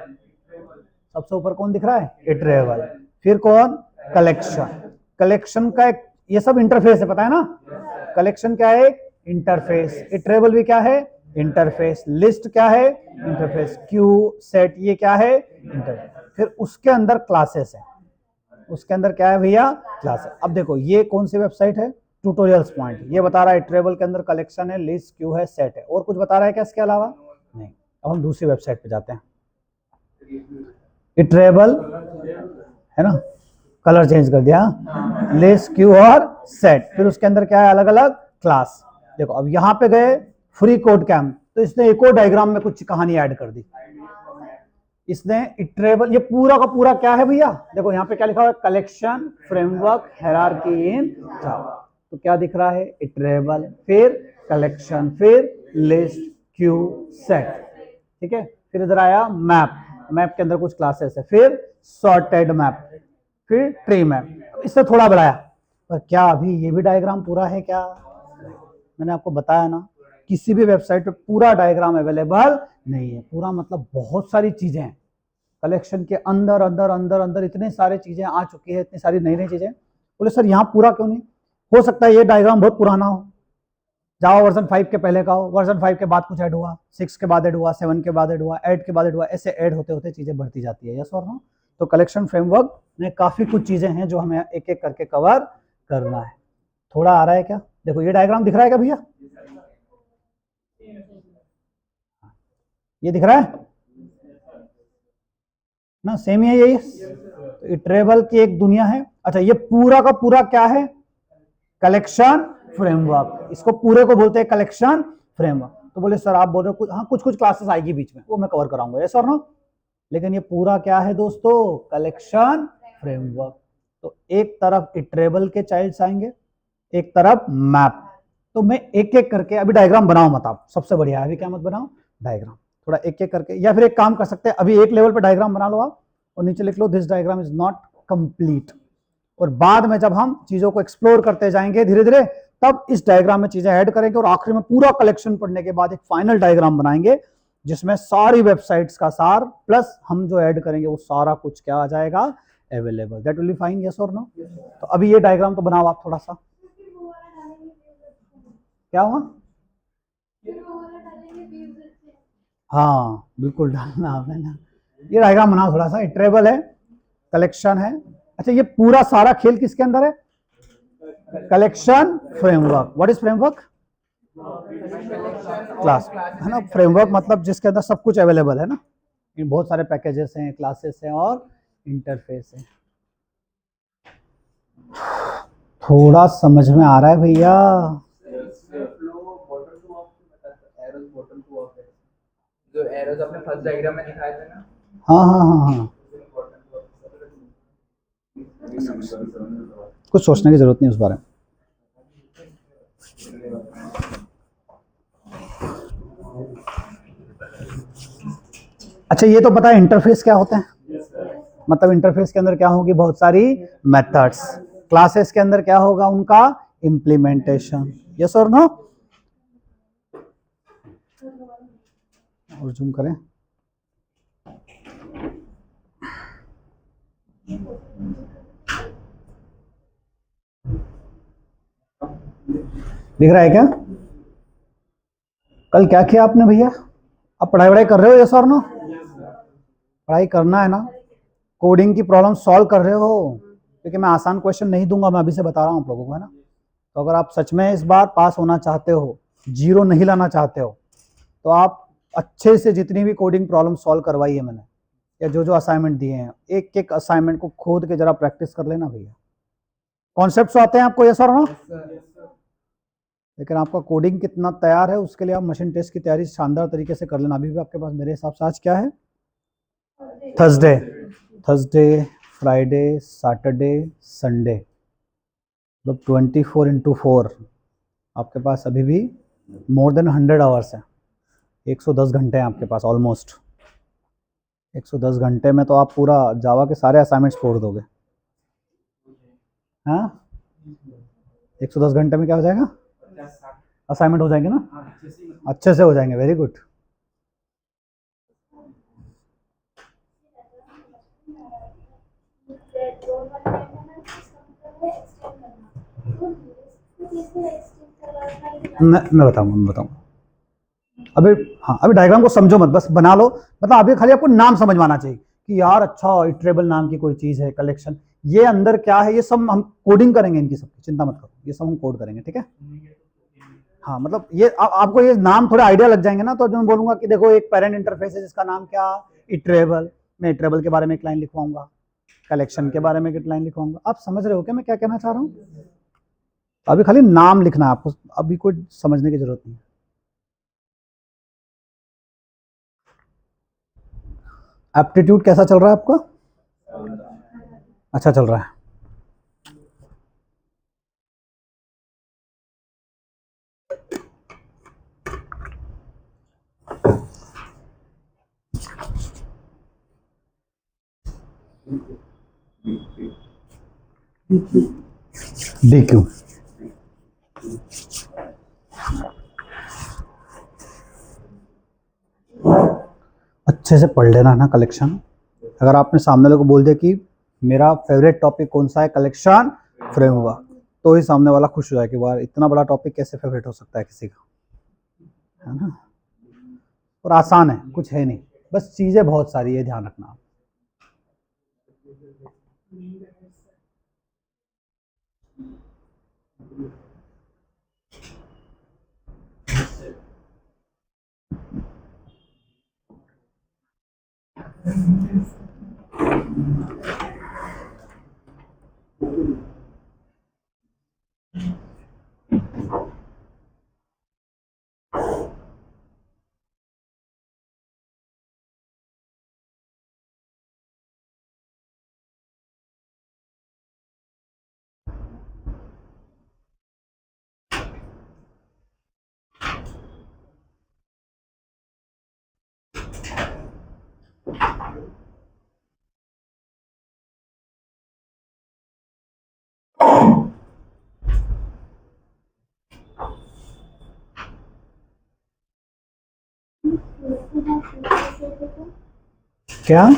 सबसे ऊपर कौन दिख रहा है, इटरेबल। फिर कौन, कलेक्शन। कलेक्शन का एक, ये सब इंटरफेस है, पता है ना। कलेक्शन क्या है, इंटरफेस। इटरेबल भी क्या है, इंटरफेस। लिस्ट क्या है, इंटरफेस। क्यू, सेट, ये क्या है, इंटरफेस। फिर उसके अंदर क्लासेस है, उसके अंदर क्या है भैया, क्लास है। अब देखो ये कौन सी वेबसाइट है, ट्यूटोरियल्स पॉइंट। ये बता रहा है इटरेबल के अंदर कलेक्शन है, लिस्ट, क्यू है, सेट है। और कुछ बता रहा है क्या इसके अलावा? नहीं। अब हम दूसरी वेबसाइट पे जाते हैं, इटरेबल, है ना, कलर चेंज कर दिया, लिस्ट, क्यू और सेट। फिर उसके अंदर क्या है, अलग अलग क्लास। देखो अब यहाँ पे गए फ्री कोड कैम्प, तो इसने एक और डायग्राम में कुछ कहानी ऐड कर दी। इसने इटरेबल, ये पूरा का पूरा क्या है भैया, देखो यहाँ पे क्या लिखा हुआ है, कलेक्शन फ्रेमवर्क हायरार्की इन जावा। तो क्या दिख रहा है, इटरेबल, फिर कलेक्शन, फिर लिस्ट, क्यू, सेट। ठीक है, फिर इधर आया मैप, मैप के अंदर कुछ क्लासेस है, फिर सॉर्टेड मैप, फिर ट्री मैप। इससे थोड़ा बढ़ाया, पर क्या अभी ये भी डायग्राम पूरा है क्या? मैंने आपको बताया ना, किसी भी वेबसाइट पे पूरा डायग्राम अवेलेबल नहीं है। पूरा मतलब बहुत सारी चीजें हैं कलेक्शन के अंदर अंदर अंदर अंदर, इतने सारे चीजें आ चुकी है, इतनी सारी नई नई चीजें। बोले सर यहाँ पूरा क्यों नहीं? हो सकता है ये डायग्राम बहुत पुराना हो, जावा वर्जन 5 के पहले का हो, वर्जन 5 के बाद कुछ ऐड हुआ, 6 के बाद ऐड हुआ, 7 के बाद ऐड हुआ, 8 के बाद ऐड हुआ, ऐसे ऐड होते होते चीजें बढ़ती जाती है। यस और नो? तो कलेक्शन फ्रेमवर्क में काफी कुछ चीजें हैं जो हमें एक एक करके कवर करना है। थोड़ा आ रहा है क्या? देखो ये डायग्राम दिख रहा है क्या भैया, ये दिख रहा है ना, सेम ही है यही। तो इटरेबल की एक दुनिया है। अच्छा ये पूरा का पूरा क्या है, कलेक्शन फ्रेमवर्क। इसको पूरे को बोलते हैं कलेक्शन फ्रेमवर्क। तो बोले सर आप बोल रहे हो हाँ कुछ कुछ क्लासेस आएगी बीच में, वो मैं कवर कराऊंगा, यस और नो? लेकिन ये पूरा क्या है दोस्तों, कलेक्शन फ्रेमवर्क। तो एक तरफ इटरेबल के चाइल्ड्स आएंगे, एक तरफ मैप। तो मैं एक एक करके, अभी डायग्राम बनाओ मत आप, सबसे बढ़िया है, अभी क्या मत बनाओ डायग्राम, थोड़ा एक एक करके। या फिर एक काम कर सकते हैं, अभी एक लेवल पे डायग्राम बना लो आप और नीचे लिख लो this diagram is not complete, और बाद में जब हम चीजों को एक्सप्लोर करते जाएंगे धीरे धीरे, तब इस डायग्राम में चीजें ऐड करेंगे और आखिर में पूरा कलेक्शन पढ़ने के बाद एक फाइनल डायग्राम बनाएंगे जिसमें सारी वेबसाइट्स का सार प्लस हम जो ऐड करेंगे वो सारा कुछ क्या आ जाएगा, available. That will be fine, yes और नो? तो अभी ये डायग्राम तो बनाओ आप थोड़ा सा। क्या हुआ? हाँ बिल्कुल डालना है ना। ये डायग्राम बनाओ थोड़ा सा, इटरेबल है, कलेक्शन है। अच्छा ये पूरा सारा खेल किसके अंदर है? Collection framework. What is framework? Class है ना। फ्रेमवर्क मतलब जिसके अंदर सब कुछ अवेलेबल है ना, इन बहुत सारे पैकेजेस हैं, क्लासेस हैं और इंटरफेस है। थोड़ा समझ में आ रहा है भैया? जो एरोज आपने फर्स्ट डायग्राम में दिखाए थे ना। हाँ हाँ हाँ हाँ, कुछ सोचने की जरूरत नहीं उस बारे में। अच्छा ये तो पता है इंटरफेस क्या होता है? मतलब इंटरफेस के अंदर क्या होगी, बहुत सारी मेथड्स। क्लासेस के अंदर क्या होगा, उनका इम्प्लीमेंटेशन। यस और नो? और जूम करें, दिख रहा है क्या? कल क्या किया आपने भैया? अब पढ़ाई वढ़ाई कर रहे हो? यस और नो? पढ़ाई करना है ना। कोडिंग की प्रॉब्लम सॉल्व कर रहे हो, क्योंकि मैं आसान क्वेश्चन नहीं दूंगा, मैं अभी से बता रहा हूँ आप लोगों को, है ना। तो अगर आप सच में इस बार पास होना चाहते हो, जीरो नहीं लाना चाहते हो, तो आप अच्छे से जितनी भी कोडिंग प्रॉब्लम सॉल्व करवाई है मैंने, या जो जो असाइनमेंट दिए हैं, एक एक असाइनमेंट को खोद के जरा प्रैक्टिस कर लेना भैया। कॉन्सेप्ट्स आते हैं आपको? यस और नो? लेकिन आपका कोडिंग कितना तैयार है उसके लिए आप मशीन टेस्ट की तैयारी शानदार तरीके से कर लेना। अभी भी आपके पास मेरे हिसाब से आज क्या है, थर्सडे, फ्राइडे, सैटरडे, संडे, मतलब 24x4 आपके पास अभी भी मोर देन 100 आवर्स है। 110 घंटे हैं आपके पास ऑलमोस्ट। 110 घंटे में तो आप पूरा जावा के सारे असाइनमेंट्स छोड़ दोगे। हाँ 110 घंटे में क्या हो जाएगा, असाइनमेंट हो जाएंगे ना, अच्छे से हो जाएंगे। Very good. मैं बताऊंगा। अभी हाँ, अभी डायग्राम को समझो मत, बस बना लो। मतलब अभी खाली आपको नाम समझ में आना चाहिए कि यार अच्छा इटरेबल नाम की कोई चीज है, कलेक्शन, ये अंदर क्या है, ये सब हम कोडिंग करेंगे इनकी सबकी, चिंता मत करो, ये सब हम कोड करेंगे, ठीक है। हाँ मतलब ये आपको ये नाम थोड़ा आइडिया लग जाएंगे ना, तो जो मैं बोलूंगा कि देखो एक पेरेंट इंटरफेस है जिसका नाम क्या, इटरेबल, मैं इटरेबल के बारे में एक लाइन लिखवाऊंगा, कलेक्शन के बारे में एक लाइन लिखवाऊंगा। आप समझ रहे हो क्या मैं क्या कहना चाह रहा हूँ? अभी खाली नाम लिखना है आपको, अभी कोई समझने की जरूरत नहीं। एप्टीट्यूड कैसा चल रहा है आपका? अच्छा चल रहा है। DQ अच्छे से पढ़ लेना ना कलेक्शन। अगर आपने सामने वाले को बोल दिया कि मेरा फेवरेट टॉपिक कौन सा है, कलेक्शन फ्रेमवर्क, तो ही सामने वाला खुश हो जाए कि वाह इतना बड़ा टॉपिक कैसे फेवरेट हो सकता है किसी का, है ना। और आसान है, कुछ है नहीं, बस चीजें बहुत सारी है, ध्यान रखना। क्या?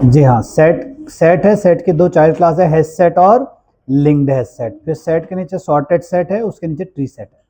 जी हाँ, सेट सेट है, सेट की दो चाइल्ड क्लास है, हैश सेट और लिंक्ड हैश सेट। फिर सेट के नीचे सॉर्टेड सेट है, उसके नीचे ट्री सेट है।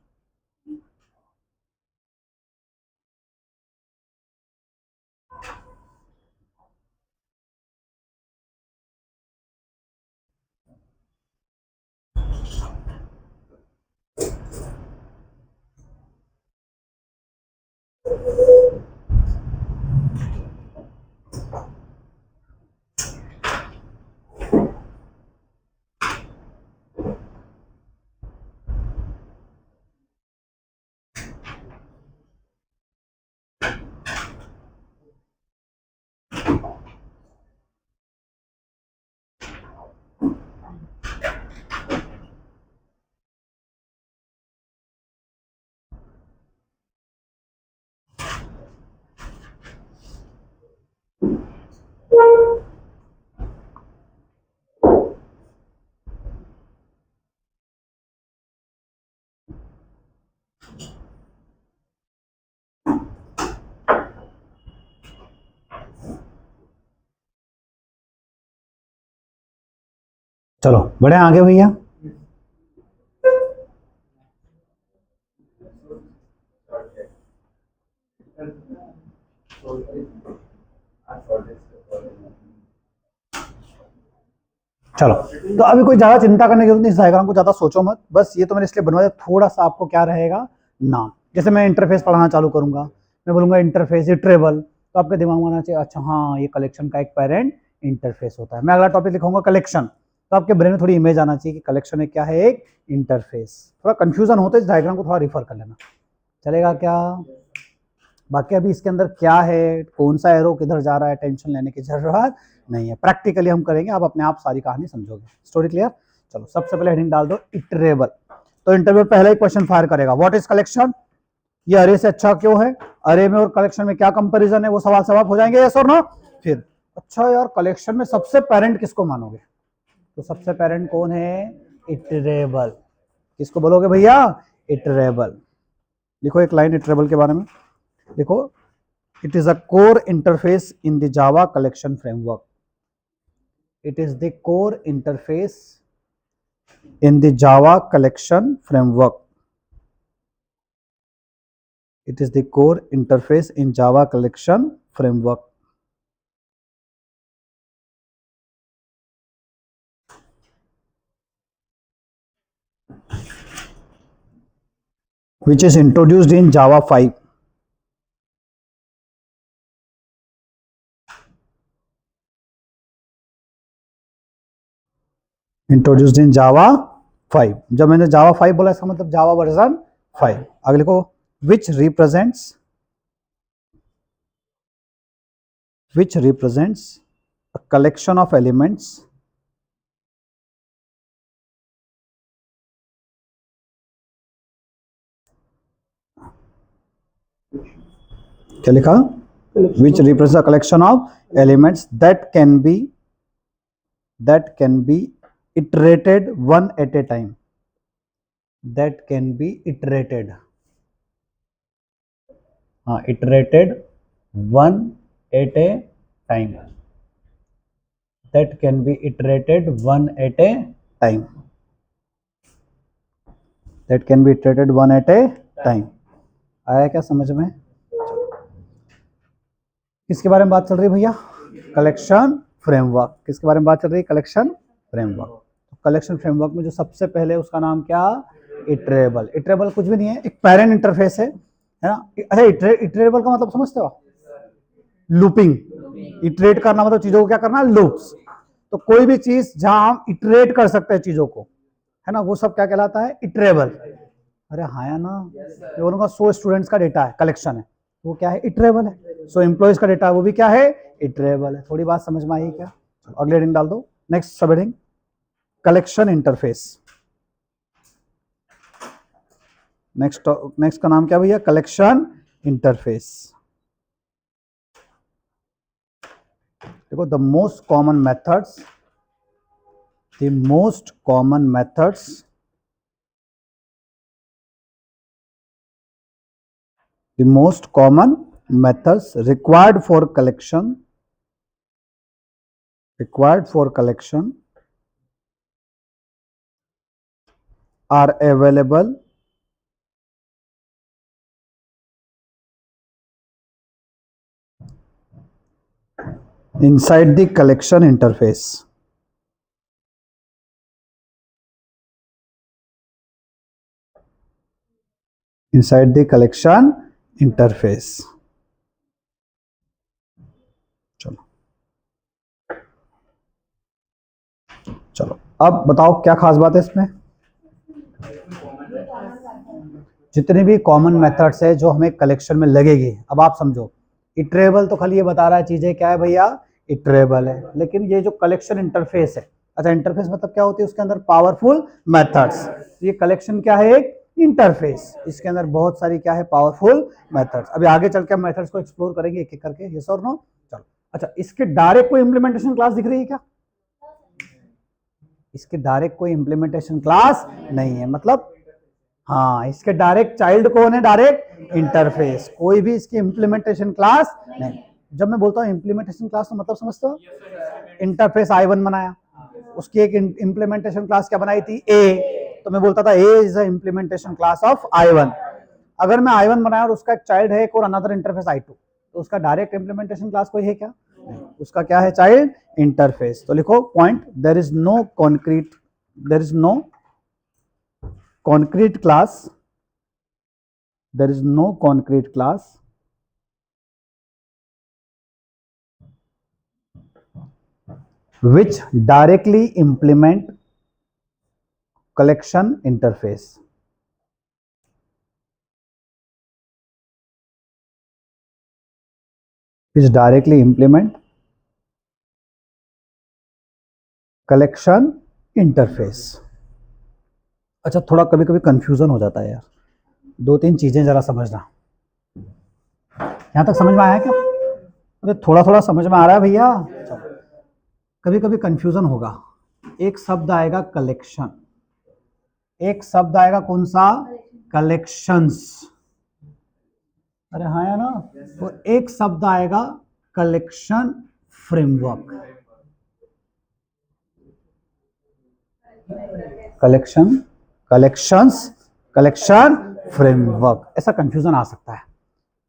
चलो बढ़े आगे भैया। चलो, तो अभी कोई ज्यादा चिंता करने की जरूरत नहीं, इस डायग्राम को ज्यादा सोचो मत, बस ये तो मैंने इसलिए बनवाया थोड़ा सा आपको क्या रहेगा नाम। जैसे मैं इंटरफेस पढ़ाना चालू करूंगा, मैं बोलूंगा इंटरफेस इटरेबल, तो आपके दिमाग में आना चाहिए अच्छा हाँ ये कलेक्शन का एक पेरेंट इंटरफेस होता है। मैं अगला टॉपिक लिखूंगा कलेक्शन, तो आपके ब्रेन में थोड़ी इमेज आना चाहिए कि कलेक्शन एक क्या है, एक इंटरफेस। थोड़ा कंफ्यूजन होता है, इस डायग्राम को थोड़ा रिफर कर लेना, चलेगा क्या? बाकी अभी इसके अंदर क्या है, कौन सा एरो किधर जा रहा है, टेंशन लेने की जरूरत नहीं है, प्रैक्टिकली हम करेंगे, आप अपने आप सारी कहानी समझोगे। Story clear? चलो सबसे पहले हेडिंग डाल दो इटरेबल। तो इंटरव्यू पहले ही क्वेश्चन फायर करेगा, व्हाट इज कलेक्शन, ये अरे से अच्छा क्यों है, अरे में और कलेक्शन में क्या कंपैरिजन है, वो सवाल जवाब हो जाएंगे यस और नो। फिर अच्छा यार कलेक्शन में सबसे पेरेंट किसको मानोगे, तो सबसे पेरेंट कौन है, इटरेबल। किसको बोलोगे भैया, इटरेबल। लिखो एक लाइन इटरेबल के बारे में, देखो it is a core interface in the Java collection framework. It is the core interface in the Java collection framework. It is the core interface in Java collection framework. Which is introduced in Java 5. Introduced in Java 5। जब मैंने जावा 5 बोला इसका मतलब Java version 5। आगे लिखो which represents a collection of elements क्या लिखा, which represents a collection of elements that can be iterated one at a time, that can be iterated iterated one at a time, that can be iterated one at a time, that can be iterated one at a time। आया क्या समझ में? किसके बारे में बात चल रही है भैया, कलेक्शन फ्रेमवर्क। किसके बारे में बात चल रही है, कलेक्शन फ्रेमवर्क। तो कलेक्शन फ्रेमवर्क में जो सबसे पहले उसका नाम क्या, इटरेबल। इटरेबल कुछ भी नहीं है, एक पेरेंट इंटरफेस है ना। अच्छा इटरेबल का मतलब समझते हो, लूपिंग। इटरेट करना मतलब चीजों को क्या करना, लूप्स। तो कोई भी चीज जहां हम इटरेट कर सकते हैं चीजों को, है ना, वो सब क्या कहलाता है, इटरेबल। अरे हाँ या ना, ये बोलूंगा 100 स्टूडेंट्स का डेटा है, कलेक्शन है, वो क्या है, इटरेबल है। 100 एम्प्लॉइज का डेटा है, वो भी क्या है, इटरेबल है। थोड़ी बात समझ में आई क्या? अगले हेडिंग डाल दो, नेक्स्ट सब हेडिंग कलेक्शन इंटरफेस। नेक्स्ट का नाम क्या भैया, कलेक्शन इंटरफेस। देखो the most common methods The most common methods required for collection are available inside the collection interface. Inside the collection interface. चलो चलो अब बताओ क्या खास बात है इसमें। जितने भी कॉमन मेथड्स है जो हमें कलेक्शन में लगेगी, अब आप समझो इटरेबल तो खाली ये बता रहा है चीजें क्या है भैया, इटरेबल है, लेकिन ये जो कलेक्शन इंटरफेस है, अच्छा इंटरफेस मतलब क्या होती है, उसके अंदर पावरफुल मेथड्स, ये कलेक्शन क्या है, एक इंटरफेस, इसके अंदर बहुत सारी क्या है, पावरफुल मेथड्स। अभी आगे चल के हम मेथड्स को एक्सप्लोर करेंगे एक एक करके, यस और नो। चलो अच्छा, इसके डायरेक्ट कोई इंप्लीमेंटेशन क्लास दिख रही है क्या? इसके डायरेक्ट कोई इंप्लीमेंटेशन क्लास नहीं है, मतलब हाँ, इसके डायरेक्ट चाइल्ड कौन है, डायरेक्ट इंटरफेस, कोई भी इसकी इंप्लीमेंटेशन क्लास नहीं। जब मैं बोलता हूँ इंप्लीमेंटेशन क्लास तो मतलब समझते हो, इंटरफेस i1 बनाया, उसकी एक इंप्लीमेंटेशन क्लास क्या बनाई थी, a, तो मैं बोलता था a is the implementation class of i1। अगर मैं i1 बनाया और उसका एक चाइल्ड है एक और अनदर इंटरफेस i2, तो उसका डायरेक्ट इंप्लीमेंटेशन क्लास कोई है क्या? नहीं, उसका क्या है, चाइल्ड इंटरफेस। तो लिखो point, there is no concrete class which directly implement collection interface. Which directly implement collection interface. अच्छा, थोड़ा कभी कभी कंफ्यूजन हो जाता है यार, दो तीन चीजें जरा समझना। यहां तक समझ में आया क्या? अरे थोड़ा थोड़ा समझ में आ रहा है भैया। कभी कभी कंफ्यूजन होगा, एक शब्द आएगा कलेक्शन, एक शब्द आएगा कौन सा, कलेक्शंस, अरे हाँ या ना, तो एक शब्द आएगा कलेक्शन फ्रेमवर्क, कलेक्शन फ्रेमवर्क, ऐसा कंफ्यूजन आ सकता है।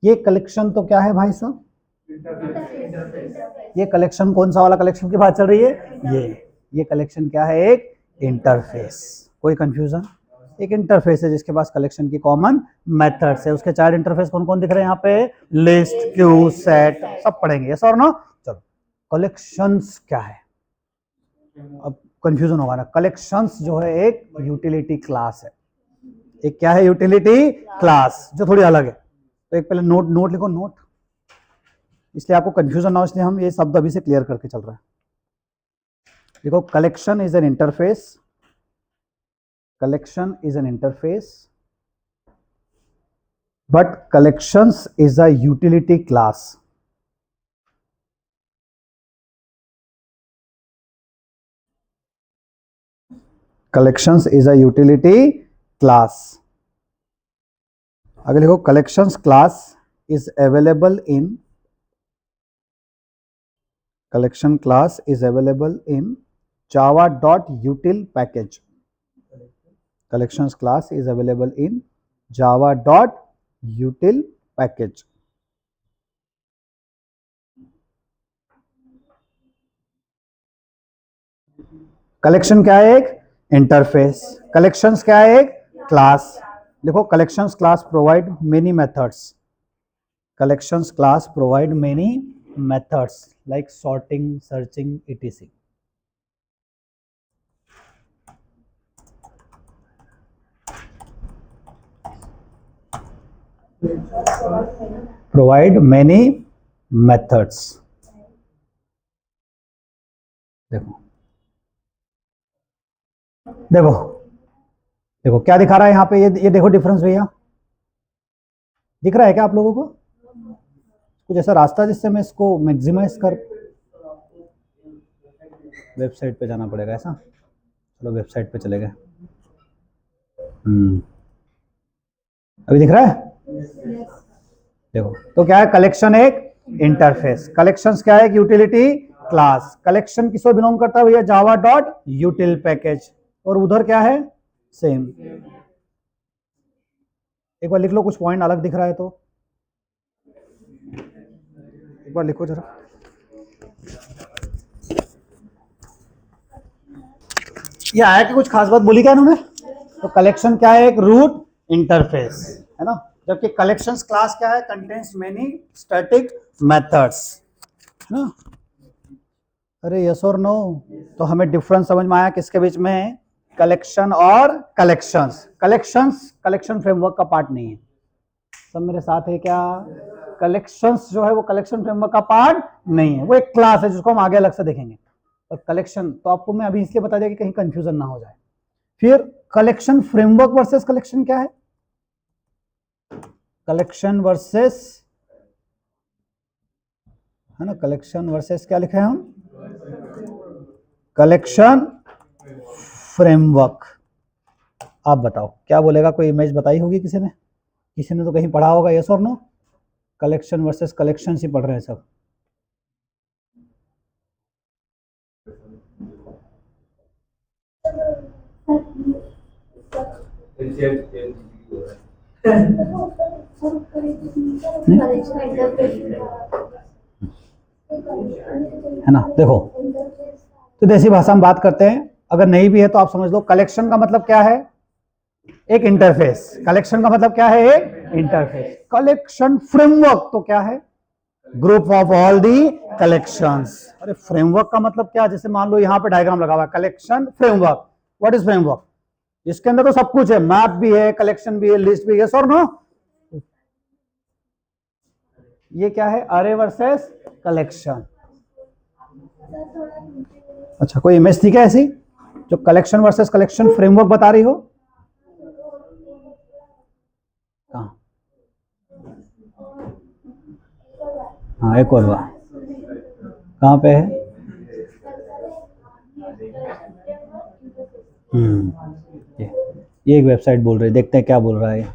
ये कलेक्शन तो क्या है भाई साहब, ये कलेक्शन कौन सा वाला कलेक्शन की बात चल रही है, ये कलेक्शन क्या है, एक इंटरफेस। कोई कंफ्यूजन, एक इंटरफेस है जिसके पास कलेक्शन की कॉमन मेथड्स है, उसके चार इंटरफेस कौन कौन दिख रहे हैं यहाँ पे, लिस्ट, क्यू, सेट, सब पढ़ेंगे, यस और नो। चलो कलेक्शंस क्या है, अब कंफ्यूजन होगा ना। कलेक्शंस जो है एक यूटिलिटी क्लास है, एक क्या है, यूटिलिटी क्लास, जो थोड़ी अलग है। तो एक पहले नोट लिखो, नोट, इसलिए आपको कंफ्यूजन ना हो, इसलिए हम ये शब्द अभी से क्लियर करके चल रहे हैं। देखो, collection is an interface, collection is an interface, but collections is a utility class. Collections is a utility class. अगर देखो, collections class is available in java.util package. Collections class is available in java.util package. Collection क्या है, एक interface, collections क्या है, एक class. देखो, collections class provide many methods, collections class provide many methods like sorting, searching, etc. provide many methods. देखो देखो देखो क्या दिखा रहा है यहाँ पे, ये देखो डिफरेंस भैया, दिख रहा है क्या आप लोगों को? कुछ ऐसा रास्ता जिससे मैं इसको मैक्सिमाइज कर, वेबसाइट पे जाना पड़ेगा ऐसा, चलो वेबसाइट पे चले गए। अभी दिख रहा है? देखो तो क्या है, कलेक्शन एक इंटरफेस, कलेक्शंस क्या है, यूटिलिटी क्लास। कलेक्शन किसको बिलोंग करता है भैया, जावा डॉट यूटिल पैकेज। और उधर क्या है, सेम। एक बार लिख लो, कुछ पॉइंट अलग दिख रहा है तो एक बार लिखो जरा। ये आया कि कुछ खास बात बोली क्या इन्होंने? तो कलेक्शन क्या है, एक रूट इंटरफेस है ना, जबकि कलेक्शंस क्लास क्या है, कंटेन्स मेनी स्टैटिक मेथड्स ना। अरे यस और नो, तो हमें डिफरेंस समझ में आया किसके बीच में, कलेक्शन और कलेक्शंस। कलेक्शंस कलेक्शन फ्रेमवर्क का पार्ट नहीं है, सब मेरे साथ है क्या? कलेक्शंस जो है वो कलेक्शन फ्रेमवर्क का पार्ट नहीं है, वो एक क्लास है जिसको हम आगे अलग से देखेंगे। और कलेक्शन तो आपको मैं अभी इसलिए बता दिया कि कहीं कंफ्यूजन ना हो जाए। फिर कलेक्शन फ्रेमवर्क वर्सेस कलेक्शन क्या है, कलेक्शन वर्सेस, है ना, कलेक्शन वर्सेस क्या लिखे हैं हम, कलेक्शन फ्रेमवर्क। आप बताओ क्या बोलेगा, कोई इमेज बताई होगी किसी ने? किसी ने तो कहीं पढ़ा होगा, यस और नो? कलेक्शन वर्सेस कलेक्शन ही पढ़ रहे हैं सब। है ना, देखो तो देसी भाषा में बात करते हैं, अगर नहीं भी है तो आप समझ लो। कलेक्शन का मतलब क्या है, एक इंटरफेस। कलेक्शन का मतलब क्या है, एक इंटरफेस। कलेक्शन फ्रेमवर्क तो क्या है, group of all the collections. अरे फ्रेमवर्क का मतलब क्या, जैसे मान लो यहाँ पे डायग्राम लगा हुआ है, collection framework. What is framework? इसके अंदर तो सब कुछ है, मैप भी है, कलेक्शन भी है, लिस्ट भी है, और नो। ये क्या है, अरे वर्सेस कलेक्शन। अच्छा, कोई इमेज थी क्या ऐसी जो कलेक्शन वर्सेस कलेक्शन फ्रेमवर्क बता रही हो? कहाँ? हाँ, एक और बार कहाँ पे है? ये एक वेबसाइट बोल रही है, देखते हैं क्या बोल रहा है।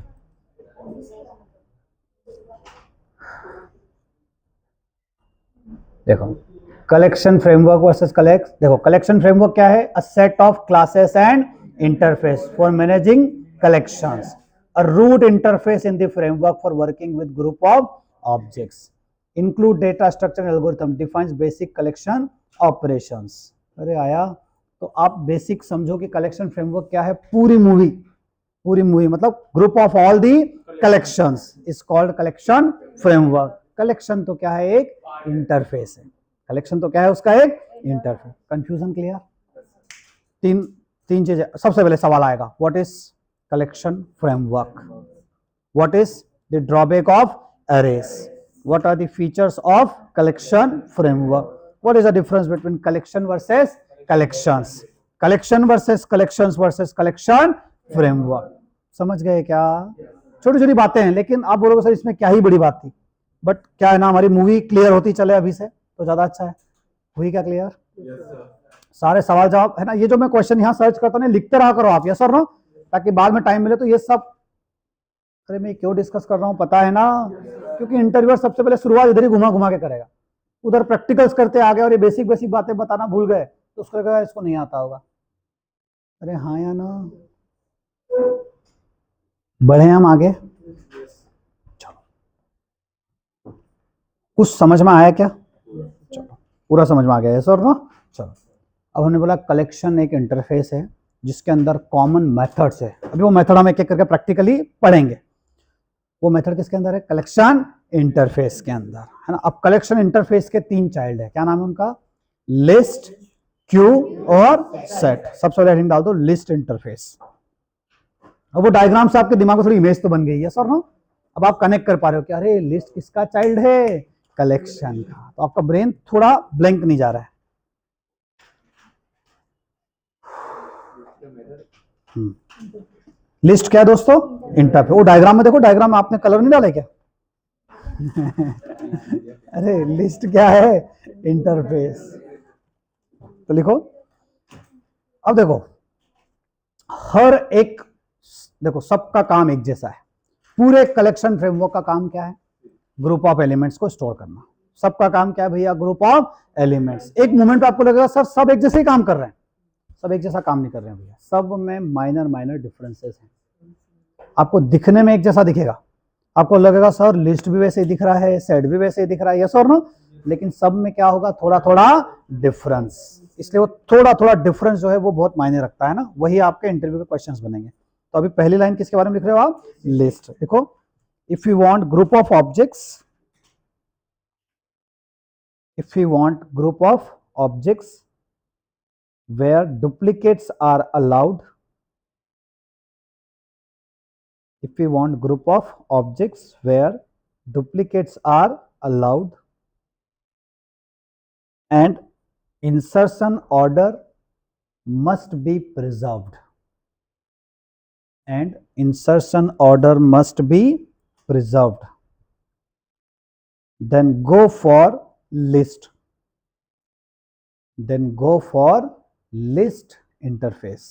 देखो कलेक्शन फ्रेमवर्क वर्सेस कलेक्ट। देखो कलेक्शन फ्रेमवर्क क्या है, a set of classes and interface for managing collections, a root interface in the framework for working with group of objects, include data structure algorithm, defines basic collection operations. अरे आया, तो आप basic समझो कि collection framework क्या है। पूरी movie मतलब group of all the collections is called collection framework. Collection तो क्या है, एक इंटरफेस है। कलेक्शन तो क्या है, उसका एक इंटरफेस। Confusion clear? तीन चीजें। सबसे पहले सवाल आएगा, what is collection framework, what is the drawback of arrays, what are the features of collection framework, what is the difference between collection versus collections, collection versus collections versus collection framework. समझ गए क्या? छोटी छोटी बातें हैं, लेकिन आप बोलोगे सर इसमें क्या ही बड़ी बात थी, बट क्या है ना, हमारी मूवी क्लियर होती चले अभी से तो ज्यादा अच्छा है। हुई क्या क्लियर? सारे सवाल जवाब है ना। ये जो मैं क्वेश्चन यहाँ सर्च करता हूँ लिखते रहा करो आप, यस और नो, ताकि बाद में टाइम मिले तो ये सब। अरे मैं क्यों डिस्कस कर रहा हूँ पता है ना, क्योंकि इंटरव्यूअर सबसे पहले शुरुआत इधर ही घुमा घुमा के करेगा, उधर प्रैक्टिकल्स करते आ गए और ये बेसिक बेसिक बातें बताना भूल गए तो उसको लगेगा इसको नहीं आता होगा। अरे हाँ या ना, बढ़े हम आगे। चलो, कुछ समझ में आया क्या? चलो, पूरा समझ में आ गया, सर ना। चलो, अब हमने बोला कलेक्शन एक इंटरफेस है जिसके अंदर कॉमन मेथड्स है। अभी वो मेथड हम एक एक करके प्रैक्टिकली पढ़ेंगे। वो मेथड किसके अंदर है? कलेक्शन इंटरफेस के अंदर, है ना। अब कलेक्शन इंटरफेस के 3 चाइल्ड है, क्या नाम है उनका? लिस्ट, क्यू और सेट। सबसे पहले हेडिंग डाल दो लिस्ट इंटरफेस। अब वो डायग्राम से आपके दिमाग में थोड़ी इमेज तो बन गई है सर ना। अब आप कनेक्ट कर पा रहे हो कि अरे लिस्ट किसका चाइल्ड है? कलेक्शन का। तो आपका ब्रेन थोड़ा ब्लैंक नहीं जा रहा है। लिस्ट क्या है दोस्तों? इंटरफेस। वो डायग्राम में देखो, डायग्राम में आपने कलर नहीं डाले क्या? अरे लिस्ट क्या है? इंटरफेस। तो लिखो। अब देखो, हर एक, देखो सबका काम एक जैसा है। पूरे कलेक्शन फ्रेमवर्क का काम क्या है? ग्रुप ऑफ एलिमेंट्स को स्टोर करना। सबका काम क्या है भैया? Group of elements. एक मोमेंट पे आपको लगेगा सर सब एक जैसे ही काम कर रहे हैं, सब एक जैसा काम नहीं कर रहे हैं भैया, सब में माइनर माइनर डिफरेंसेस हैं। आपको दिखने में एक जैसा दिखेगा, आपको लगेगा सर लिस्ट भी वैसे ही दिख रहा है, सेट भी वैसे ही दिख रहा है, यस और नो, लेकिन सब में क्या होगा? थोड़ा थोड़ा डिफरेंस। इसलिए वो थोड़ा थोड़ा डिफरेंस जो है वो बहुत मायने रखता है ना, वही आपके इंटरव्यू के क्वेश्चंस बनेंगे। तो अभी पहली लाइन किसके बारे में लिख रहे हो आप? लिस्ट। देखो, if you want group of objects, if we want group of objects where duplicates are allowed, if we want group of objects where duplicates are allowed and insertion order must be preserved, and insertion order must be preserved, then go for list, then go for list interface,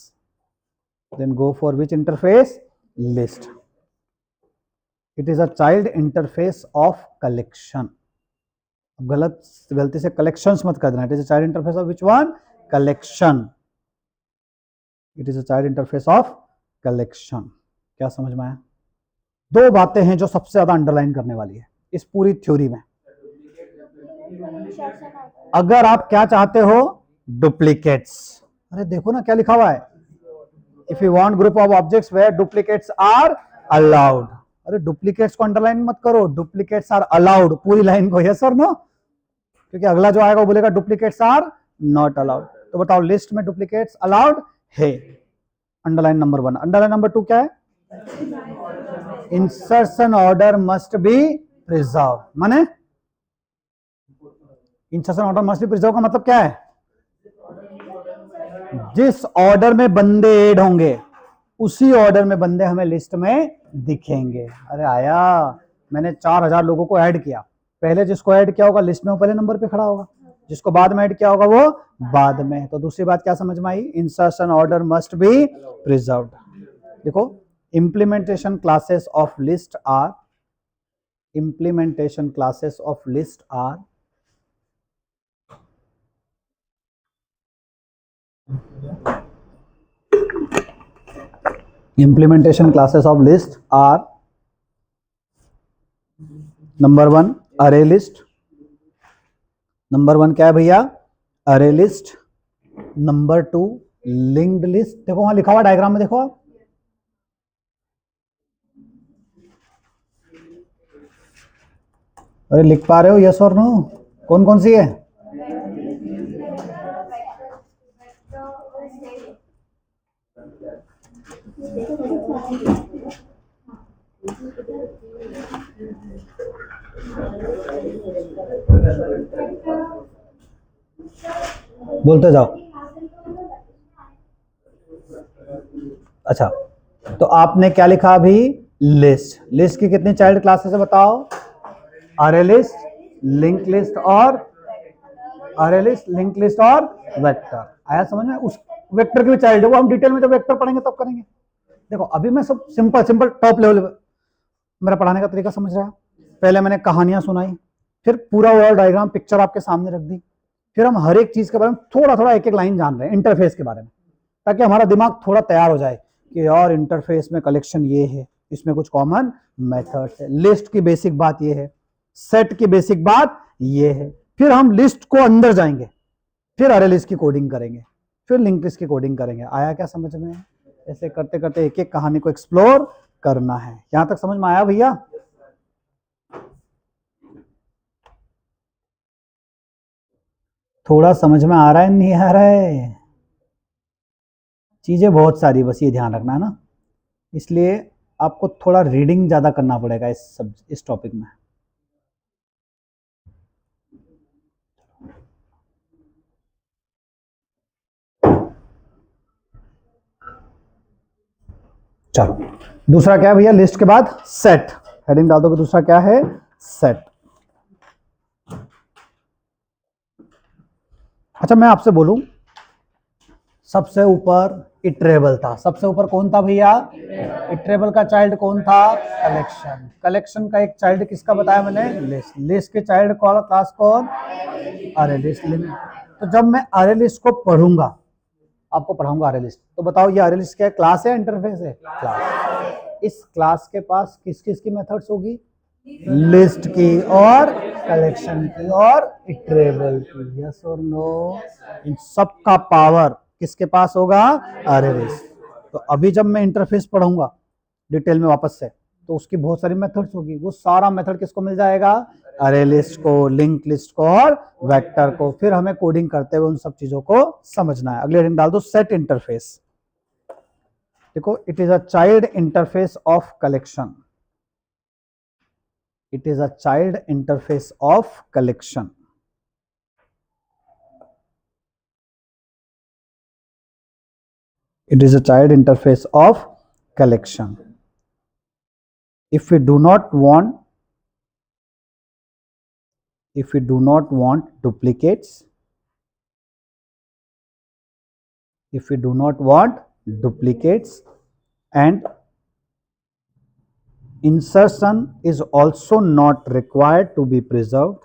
then go for which interface? List. It is a child interface of collection. गलती से collections मत कर देना। It is a child interface of which one? Collection. It is a child interface of collection. क्या समझ में आया? दो बातें हैं जो सबसे ज्यादा अंडरलाइन करने वाली है इस पूरी थ्योरी में। अगर आप क्या चाहते हो? डुप्लीकेट्स। अरे देखो ना क्या लिखा हुआ है, if you want group of objects where duplicates are allowed. अरे डुप्लीकेट्स को अंडरलाइन मत करो, डुप्लीकेट्स आर अलाउड पूरी लाइन को, यस और नो, क्योंकि अगला जो आएगा वो बोलेगा डुप्लीकेट्स आर नॉट अलाउड। तो बताओ लिस्ट में डुप्लीकेट्स अलाउड है। Underline number 1। अंडरलाइन नंबर 2 क्या है? Insertion order must be preserve. माने insertion order must be preserve का मतलब क्या है? जिस ऑर्डर में बंदे ऐड होंगे उसी ऑर्डर में बंदे हमें लिस्ट में दिखेंगे। अरे आया, मैंने 4000 लोगों को ऐड किया, पहले जिसको ऐड किया होगा लिस्ट में वो पहले नंबर पे खड़ा होगा, जिसको बाद में ऐड किया होगा वो बाद में। तो दूसरी बात क्या समझ में आई? Insertion order must be preserved. देखो, implementation classes of list are, implementation classes of list are implementation classes of list are number 1 array list, number 1 क्या है भैया? array list, number 2 linked list। देखो वहां लिखा हुआ डायग्राम में, देखो आप, अरे लिख पा रहे हो यस और नो? कौन कौन सी है? बोलते जाओ। अच्छा, तो आपने क्या लिखा अभी? लिस्ट। लिस्ट की कितनी चाइल्ड क्लासेस है बताओ? अरे लिस्ट, लिंक लिस्ट और अरे लिस्ट, लिंक लिस्ट और वेक्टर। आया समझ में? उस वेक्टर की भी चाइल्ड है, वो हम डिटेल में जब वेक्टर पढ़ेंगे तब करेंगे। देखो अभी मैं सब सिंपल सिंपल टॉप लेवल मेरा पढ़ाने का तरीका समझ रहा है। पहले मैंने कहानियां सुनाई, फिर पूरा वर्ड डायग्राम पिक्चर आपके सामने रख दी, फिर हम हर एक चीज के बारे में थोड़ा थोड़ा एक एक लाइन जान रहे हैं इंटरफेस के बारे में, ताकि हमारा दिमाग थोड़ा तैयार हो जाए कि यार इंटरफेस में कलेक्शन ये है, इसमें कुछ कॉमन मेथड्स है, लिस्ट की बेसिक बात ये है, सेट की बेसिक बात ये है, फिर हम लिस्ट को अंदर जाएंगे, फिर अरे लिस्ट की कोडिंग करेंगे, फिर लिंक लिस्ट की कोडिंग करेंगे। आया क्या समझ में? ऐसे करते करते एक एक कहानी को एक्सप्लोर करना है। यहां तक समझ में आया भैया? थोड़ा समझ में आ रहा है नहीं आ रहा है? चीजें बहुत सारी, बस ये ध्यान रखना है ना, इसलिए आपको थोड़ा रीडिंग ज्यादा करना पड़ेगा इस टॉपिक में। चलो, दूसरा क्या है भैया? लिस्ट के बाद सेट। हेडिंग डाल दो कि दूसरा क्या है? सेट। अच्छा मैं आपसे बोलूं, सबसे ऊपर इटरेबल था। सबसे ऊपर कौन था भैया? इटरेबल का चाइल्ड कौन था? कलेक्शन। कलेक्शन का एक चाइल्ड किसका बताया मैंने? लिस्ट। लिस्ट के चाइल्ड कौन? क्लास कौन? अरे लिस्ट। तो जब मैं अरे लिस्ट को पढ़ूंगा, आपको पढ़ाऊंगा अरे लिस्ट, तो बताओ ये अरे लिस्ट क्या है? क्लास है इंटरफेस है? क्लास। इस क्लास के पास किस किस की मेथड्स होगी? लिस्ट की और कलेक्शन की और इटरेबल की। यस और नो? इन सब का पावर किसके पास होगा? अरे लिस्ट। तो अभी जब मैं इंटरफेस पढ़ूंगा डिटेल में वापस से, तो उसकी बहुत सारी मेथड्स होगी। वो सारा मेथड किसको मिल जाएगा? अरे लिस्ट को, लिंक लिस्ट को और वेक्टर को। फिर हमें कोडिंग करते हुए उन सब चीजों को समझना है। अगले हेडिंग डाल दो, सेट इंटरफेस। देखो, it is a child interface of collection. It is a child interface of collection. It is a child interface of collection. If we do not want duplicates, and insertion is also not required to be preserved,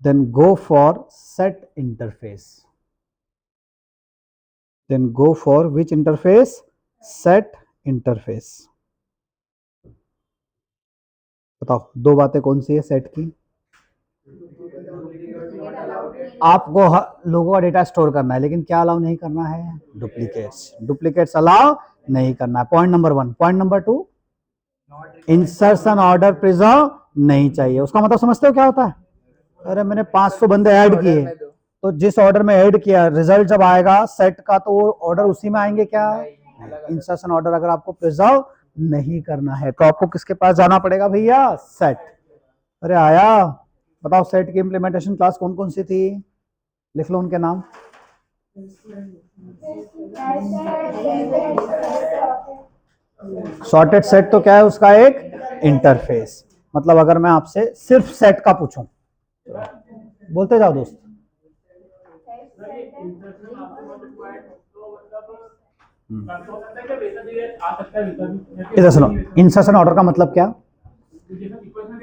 then go for set interface. Then go for which interface? Set interface. बताओ दो बातें कौन सी है set की? आपको लोगों का data store करना है, लेकिन क्या अलाउ नहीं करना है? डुप्लीकेट्स अलाउ नहीं करना है। Point number 1। Point number 2, insertion order preserve नहीं चाहिए। उसका मतलब समझते हो क्या होता है? अरे मैंने 500 बंदे ऐड किए, तो जिस ऑर्डर में ऐड किया, रिजल्ट जब आएगा सेट का, तो वो ऑर्डर उसी में आएंगे क्या? इंसर्शन ऑर्डर अगर आपको प्रिजर्व नहीं करना है, तो आपको किसके पास जाना पड़ेगा भैया? सेट। अरे आया? बताओ सेट की इंप्लीमेंटेशन क्लास कौन कौन सी थी? लिख लो उनके नाम। सॉर्टेड सेट तो क्या है? उसका एक इंटरफेस। मतलब अगर मैं आपसे सिर्फ सेट का पूछूं, बोलते जाओ दोस्त। इधर सुनो, इंसर्शन ऑर्डर का मतलब क्या?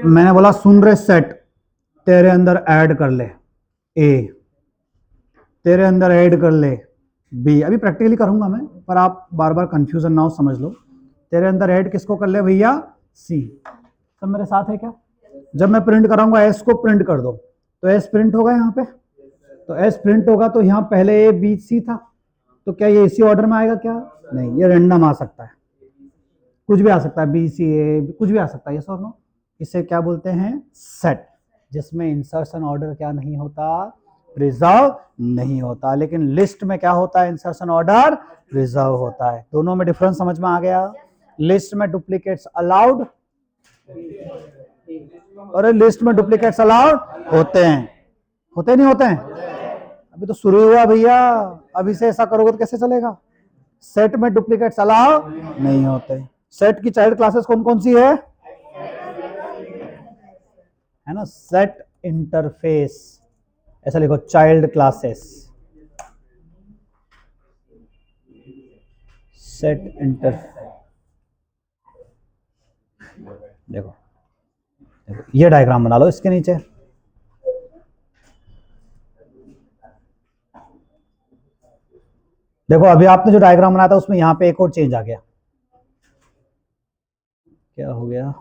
मैंने बोला सुन रहे सेट, तेरे अंदर ऐड कर ले ए, तेरे अंदर ऐड कर ले बी। अभी प्रैक्टिकली करूंगा मैं, पर आप बार बार कंफ्यूजन ना हो, समझ लो। तेरे अंदर ऐड किसको कर ले भैया? सी। सब मेरे साथ है क्या? जब मैं प्रिंट कराऊंगा एस को प्रिंट कर दो, तो एस प्रिंट होगा यहाँ पे। तो एस प्रिंट होगा तो यहाँ पहले ए बी सी था, तो क्या ये इसी ऑर्डर में आएगा क्या? नहीं, ये रैंडम आ सकता है, कुछ भी आ सकता है, बी सी ए कुछ भी आ सकता है। ये सर नो, इसे क्या बोलते हैं? सेट, जिसमें इंसर्शन ऑर्डर क्या नहीं होता? प्रिजर्व नहीं होता। लेकिन लिस्ट में क्या होता है? इंसर्शन ऑर्डर प्रिजर्व होता है। दोनों में डिफरेंस समझ में आ गया? लिस्ट में डुप्लीकेट्स अलाउड, और लिस्ट में डुप्लीकेट्स अलाउड होते हैं, होते नहीं होते हैं? अभी तो शुरू हुआ भैया, अभी से ऐसा करोगे तो कैसे चलेगा? सेट में डुप्लीकेट्स अलाउ नहीं होते। सेट की चाइल्ड क्लासेस कौन कौन सी है ना? सेट इंटरफेस, ऐसा लिखो, चाइल्ड क्लासेस। Set interface. देखो ये डायग्राम बना लो इसके नीचे। देखो अभी आपने जो डायग्राम बनाया था उसमें यहां पे एक और चेंज आ गया। क्या हो गया?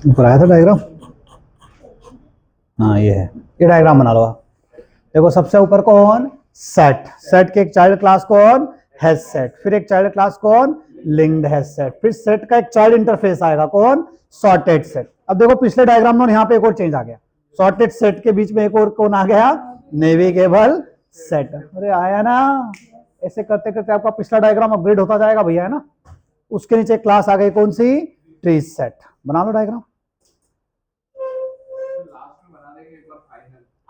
ऊपर आया था डायग्राम? हाँ ये है, ये डायग्राम बना लो आप। देखो सबसे ऊपर कौन? सेट। सेट के एक चाइल्ड क्लास कौन? Has set. फिर एक चाइल्ड क्लास कौन? लिंक्ड है सेट। फिर सेट का एक चाइल्ड इंटरफेस आएगा, कौन? Sorted set. अब देखो पिछले डायग्राम में यहाँ पे एक और चेंज आ गया, सॉर्टेड सेट के बीच में एक और कौन आ गया? Navigable set. अरे आया ना, ऐसे करते करते आपका पिछला डायग्राम अपग्रेड होता जाएगा भैया, है ना। उसके नीचे क्लास आ गई कौन सी? Tree set. बना लो डायग्राम।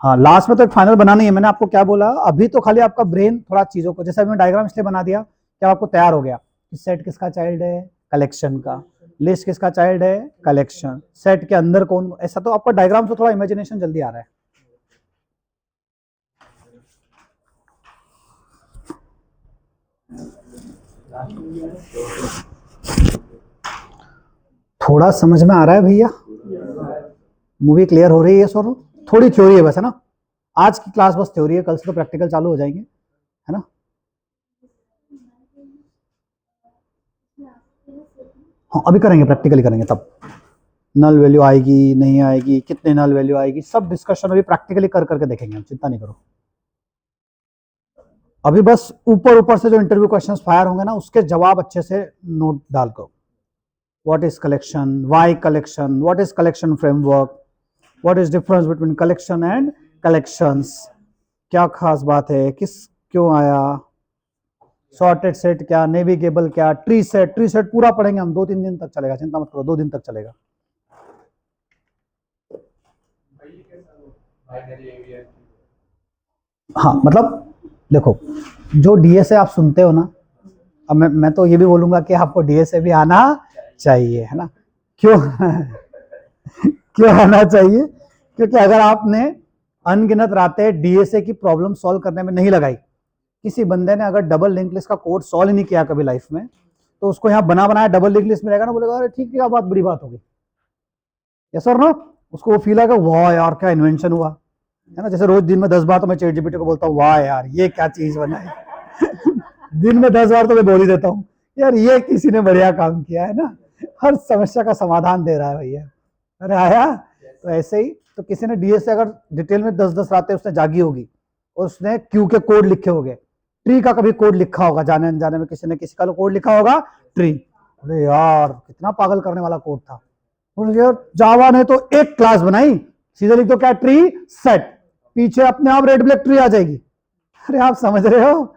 हाँ लास्ट में तो एक फाइनल बनानी है। मैंने आपको क्या बोला, अभी तो खाली आपका ब्रेन थोड़ा चीजों को, जैसे मैंने डायग्राम इसलिए बना दिया क्या आपको तैयार हो गया कि सेट किसका चाइल्ड है? कलेक्शन का। लिस्ट किसका चाइल्ड है? कलेक्शन। सेट के अंदर कौन, ऐसा तो आपका डायग्राम से थोड़ा इमेजिनेशन जल्दी आ रहा है। थोड़ा समझ में आ रहा है भैया? मूवी क्लियर हो रही है सर? थोड़ी थ्योरी है बस, है ना। आज की क्लास बस थ्योरी है, कल से तो प्रैक्टिकल चालू हो जाएंगे, है ना। हाँ अभी करेंगे, प्रैक्टिकली करेंगे, तब नल वैल्यू आएगी नहीं आएगी, कितने नल वैल्यू आएगी, सब डिस्कशन अभी प्रैक्टिकली कर करके देखेंगे हम, चिंता नहीं करो। अभी बस ऊपर ऊपर से जो इंटरव्यू क्वेश्चंस फायर होंगे ना, उसके जवाब अच्छे से नोट डाल कर। What is collection, why collection, what is collection framework, what is difference between collection and collections, क्या खास बात है, किस क्यों आया, सॉर्टेड सेट क्या, नेविगेबल क्या, ट्री सेट। ट्री सेट पूरा पढ़ेंगे हम, 2-3 दिन तक चलेगा, चिंता मत करो, 2 दिन तक चलेगा। हाँ मतलब देखो, जो डीएसए आप सुनते हो ना, अब मैं तो ये भी बोलूंगा कि आपको डीएसए भी आना चाहिए, है ना। क्यों? क्यों आना चाहिए? क्योंकि अगर आपने अनगिनत रातें डीएसए की प्रॉब्लम सॉल्व करने में नहीं लगाई, किसी बंदे ने अगर डबल लिंक लिस्ट का कोड सॉल्व ही नहीं किया कभी लाइफ में, तो उसको यहाँ बना बनाया डबल लिंक लिस्ट में रहेगा ना, बोलेगा अरे ठीक है, बात बड़ी बात होगी, यस और नो। उसको वो फील आएगा वाह यार क्या इन्वेंशन हुआ, है ना। जैसे रोज दिन में 10 बार तो मैं चैट जीपीटी को बोलता हूँ वाह यार ये क्या चीज बनाई। दिन में 10 बार तो मैं बोल ही देता हूँ यार ये किसी ने बढ़िया काम किया, है ना। हर समस्या का समाधान दे रहा है भैया। अरे आया तो ऐसे ही, तो किसी ने डीएसए अगर डिटेल में 10-10 रातें उसने जागी होगी और उसने क्यू के कोड लिखे होंगे, ट्री का कभी कोड लिखा होगा, जाने अनजाने में किसी ने किसी का कोड लिखा होगा ट्री। बोले यार कितना पागल करने वाला कोड था। बोले यार जावा ने तो एक क्लास बनाई, सीधे लिख दो क्या? ट्री सेट, पीछे अपने आप रेड ब्लैक ट्री आ जाएगी। अरे आप समझ रहे हो,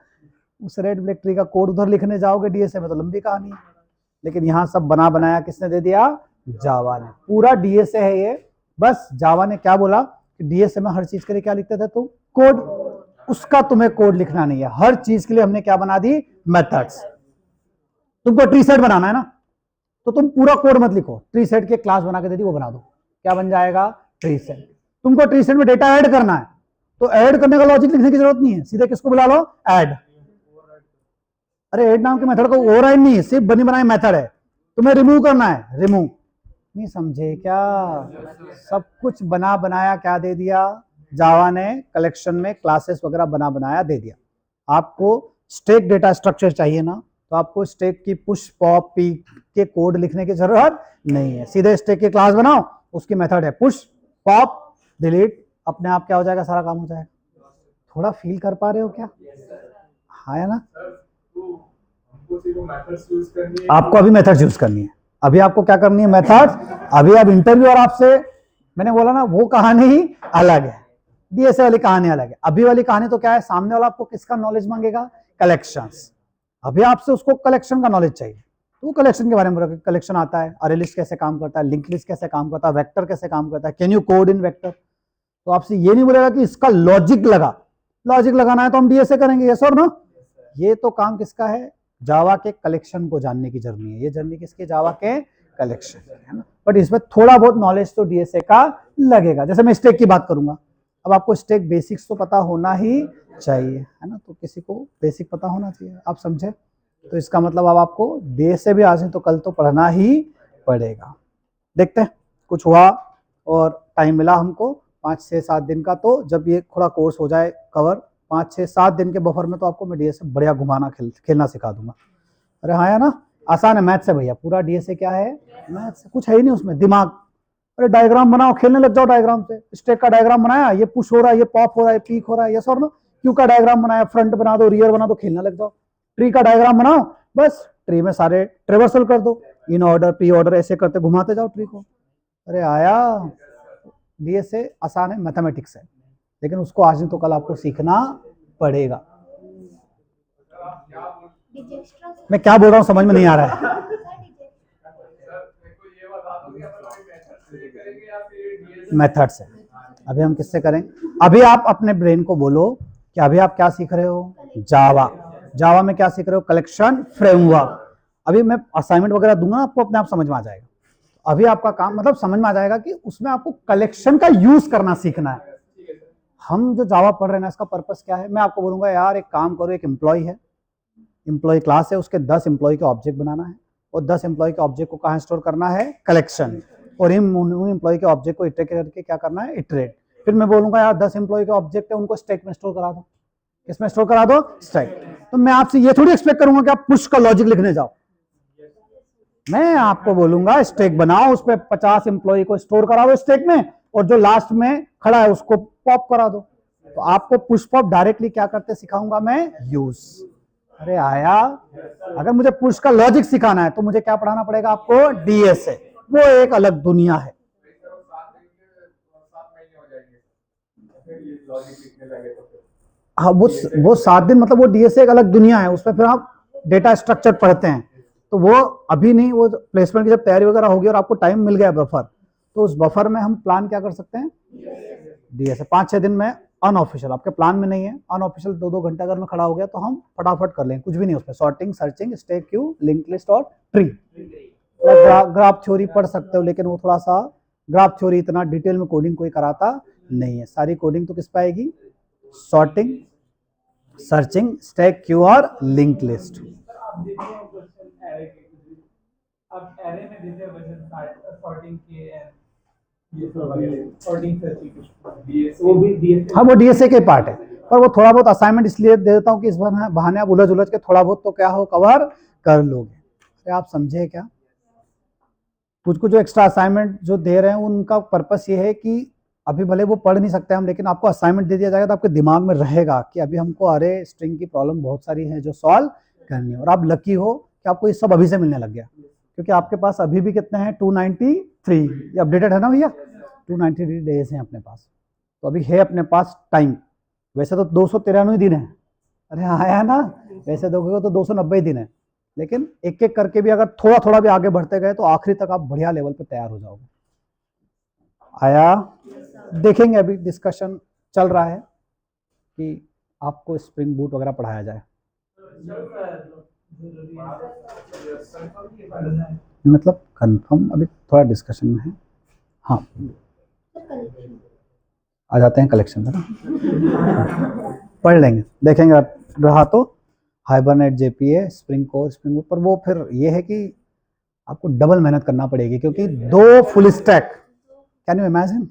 उस रेड ब्लैक ट्री का कोड उधर लिखने जाओगे डीएसए में तो लंबी कहानी है। लेकिन यहाँ सब बना बनाया किसने दे दिया? जावा ने। पूरा डीएसए है ये। बस जावा ने क्या बोला कि डीएसए में हर चीज के लिए क्या लिखते थे तुम? कोड। उसका तुम्हें कोड लिखना नहीं है, हर चीज के लिए हमने क्या बना दी? मेथड्स। तुमको ट्री सेट बनाना है ना, तो तुम पूरा कोड मत लिखो, ट्री सेट के क्लास बना के दे दी वो बना दो, क्या बन जाएगा? Tree set. तुमको ट्री सेट में डेटा ऐड करना है, तो ऐड करने का लॉजिक लिखने की जरूरत नहीं है, सीधे किसको बुला लो? ऐड। अरे ऐड नाम के मेथड को ओवरराइड नहीं है, सिर्फ बनी बनाई मेथड है। तुम्हें रिमूव करना है, रिमूव। नहीं समझे क्या? सब कुछ बना बनाया क्या दे दिया जावा ने? कलेक्शन में क्लासेस वगैरह बना बनाया दे दिया। आपको स्टैक डेटा स्ट्रक्चर चाहिए ना, तो आपको स्टैक की पुश पॉप पी के कोड लिखने की जरूरत नहीं है, सीधे स्टैक की क्लास बनाओ, उसकी मेथड है पुश पॉप डिलीट, अपने आप क्या हो जाएगा? सारा काम हो जाएगा। थोड़ा फील कर पा रहे हो क्या? हाँ है ना। आपको अभी मेथड्स यूज करनी है, अभी आपको क्या करनी है? मेथड्स। अभी आप इंटरव्यू और आपसे, मैंने बोला ना वो कहानी ही अलग है, डीएसए वाली कहानी अलग है। अभी वाली कहानी तो क्या है, सामने वाला आपको किसका नॉलेज मांगेगा? कलेक्शंस। अभी आपसे उसको कलेक्शन का नॉलेज चाहिए, तो कलेक्शन के बारे में, कलेक्शन आता है, अरे लिस्ट कैसे काम करता है, लिंक लिस्ट कैसे काम करता है, वेक्टर कैसे काम करता है, can you code in vector. तो आपसे ये नहीं बोलेगा कि इसका लॉजिक लगा, लॉजिक लगाना है तो हम डीएसए करेंगे, यस और नो। ये तो काम किसका है? जावा के कलेक्शन को जानने की जर्नी है, ये जर्नी किसकी? जावा के कलेक्शन, है ना। बट इसमें थोड़ा बहुत नॉलेज तो डीएसए का लगेगा। जैसे मैं स्टैक की बात करूंगा, अब आपको स्टैक बेसिक्स तो पता होना ही चाहिए, है ना। तो किसी को बेसिक पता होना चाहिए, आप समझे। तो इसका मतलब अब आपको डीएसए भी आज नहीं तो कल तो पढ़ना ही पड़ेगा। देखते हैं कुछ हुआ और टाइम मिला हमको 5-6-7 दिन का, तो जब ये थोड़ा कोर्स हो जाए कवर 5-6-7 दिन के बफर में, तो आपको मैं डीएसए बढ़िया घुमाना खेलना सिखा दूंगा। अरे हाँ है ना, आसान है, मैथ से भैया। पूरा डीएसए क्या है? मैथ से। कुछ है ही नहीं उसमें, दिमाग। अरे डायग्राम बनाओ, खेलने लग जाओ डायग्राम से। स्टैक का डायग्राम बनाया, ये पुश हो रहा है, ये पॉप हो रहा है, पीक हो रहा है, यस और नो। क्यू का डायग्राम बनाया, फ्रंट बना दो, रियर बना दो, खेलने लग जाओ। ट्री का डायग्राम बनाओ, बस ट्री में सारे ट्रेवर्सल कर दो, इन ऑर्डर प्री ऑर्डर ऐसे करते घुमाते जाओ ट्री को। अरे आया, डीएसए आसान है, मैथमेटिक्स है, लेकिन उसको आज नहीं तो कल आपको सीखना पड़ेगा। मैं क्या बोल रहा हूँ समझ में नहीं आ रहा है। मेथड से। अभी हम किससे करें? अभी आप अपने ब्रेन को बोलो कि अभी आप क्या सीख रहे हो? जावा। जावा में क्या सीख रहे हो? Collection framework. अभी मैं असाइनमेंट वगैरह दूंगा आपको, अपने आप समझ में आ जाएगा। अभी आपका काम मतलब समझ में आ जाएगा कि उसमें आपको कलेक्शन का यूज करना सीखना है। हम जो जावा पढ़ रहे हैं ना, इसका पर्पस क्या है? मैं आपको बोलूंगा यार एक काम करो, एक एम्प्लॉय है, एम्प्लॉय क्लास है, उसके 10 एम्प्लॉय के ऑब्जेक्ट बनाना है, और 10 एम्प्लॉय के ऑब्जेक्ट को कहाँ स्टोर करना है? कलेक्शन। और इन एम्प्लॉय के ऑब्जेक्ट को इटरेट करके क्या करना है? इटरेट। फिर मैं बोलूंगा यार 10 एम्प्लॉय के ऑब्जेक्ट है, उनको स्टैक में स्टोर करा दो। किसमें स्टोर करा दो? स्टैक। तो मैं आपसे ये थोड़ी एक्सपेक्ट करूंगा कि आप पुश का लॉजिक लिखने जाओ। मैं आपको बोलूंगा स्टैक बनाओ, उस पर 50 एम्प्लॉय को स्टोर करा दो स्टैक में, और जो लास्ट में खड़ा है उसको पॉप करा दो। तो आपको पुश पॉप डायरेक्टली क्या करते सिखाऊंगा मैं? यूज। अरे आया, अगर मुझे पुश का लॉजिक सिखाना है तो मुझे क्या पढ़ाना पड़ेगा आपको? डीएसए। वो एक अलग दुनिया है। हाँ, वो 7 दिन मतलब वो डीएसए एक अलग दुनिया है, उसमें फिर आप डेटा स्ट्रक्चर पढ़ते हैं। तो वो अभी नहीं, वो प्लेसमेंट की जब तैयारी वगैरह होगी और आपको टाइम मिल गया बफर, तो उस बफर में हम प्लान क्या कर सकते हैं? डीएसए 5-6 दिन में अनऑफिशियल, आपके प्लान में नहीं है, अनऑफिशियल 2-2 घंटे अगर में खड़ा हो गया तो हम फटाफट कर लेंगे, कुछ भी नहीं उसमें। Sorting, searching, stack, Q, link list और ट्री। ग्राफ थ्योरी पढ़ सकते हो, लेकिन वो थोड़ा सा ग्राफ थ्योरी इतना डिटेल में कोडिंग कोई कराता नहीं है। सारी कोडिंग तो किस पे आएगी? सॉर्टिंग, सर्चिंग, स्टैक, क्यू और लिंक लिस्ट। अब एरे में देते हैं वजन सॉर्टिंग के ये सॉर्टिंग सर्चिंग, वो भी डीएसए। हाँ, वो डीएसए के पार्ट है, पर वो थोड़ा बहुत असाइनमेंट इसलिए दे देता हूँ कि इस बहाने आप उलझ उलझ के थोड़ा बहुत तो क्या हो कवर कर लोगे। क्या आप समझे क्या? कुछ कुछ जो एक्स्ट्रा असाइनमेंट जो दे रहे हैं उनका पर्पस ये है कि अभी भले वो पढ़ नहीं सकते हम, लेकिन आपको असाइनमेंट दे दिया जाएगा तो आपके दिमाग में रहेगा कि अभी हमको अरे स्ट्रिंग की प्रॉब्लम बहुत सारी है जो सॉल्व करनी है। और आप लकी हो कि आपको ये सब अभी से मिलने लग गया, क्योंकि आपके पास अभी भी कितने हैं? 293। ये अपडेटेड है ना भैया? 293 डेज हैं अपने पास, तो अभी है अपने पास टाइम। वैसे तो 293 दिन है। अरे आया ना, वैसे देखोगे तो 290 दिन है, लेकिन एक एक करके भी अगर थोड़ा थोड़ा भी आगे बढ़ते गए तो आखिरी तक आप बढ़िया लेवल पे तैयार हो जाओगे। आया? देखेंगे, अभी डिस्कशन चल रहा है कि आपको स्प्रिंग बूट वगैरह पढ़ाया जाए। मतलब कंफर्म अभी थोड़ा डिस्कशन में है। हाँ, आ जाते हैं कलेक्शन है ना, पढ़ लेंगे, देखेंगे रहा तो hibernate, JPA, spring core, spring boot. पर वो फिर ये है कि आपको डबल मेहनत करना पड़ेगी, क्योंकि 2 full stack, can you imagine?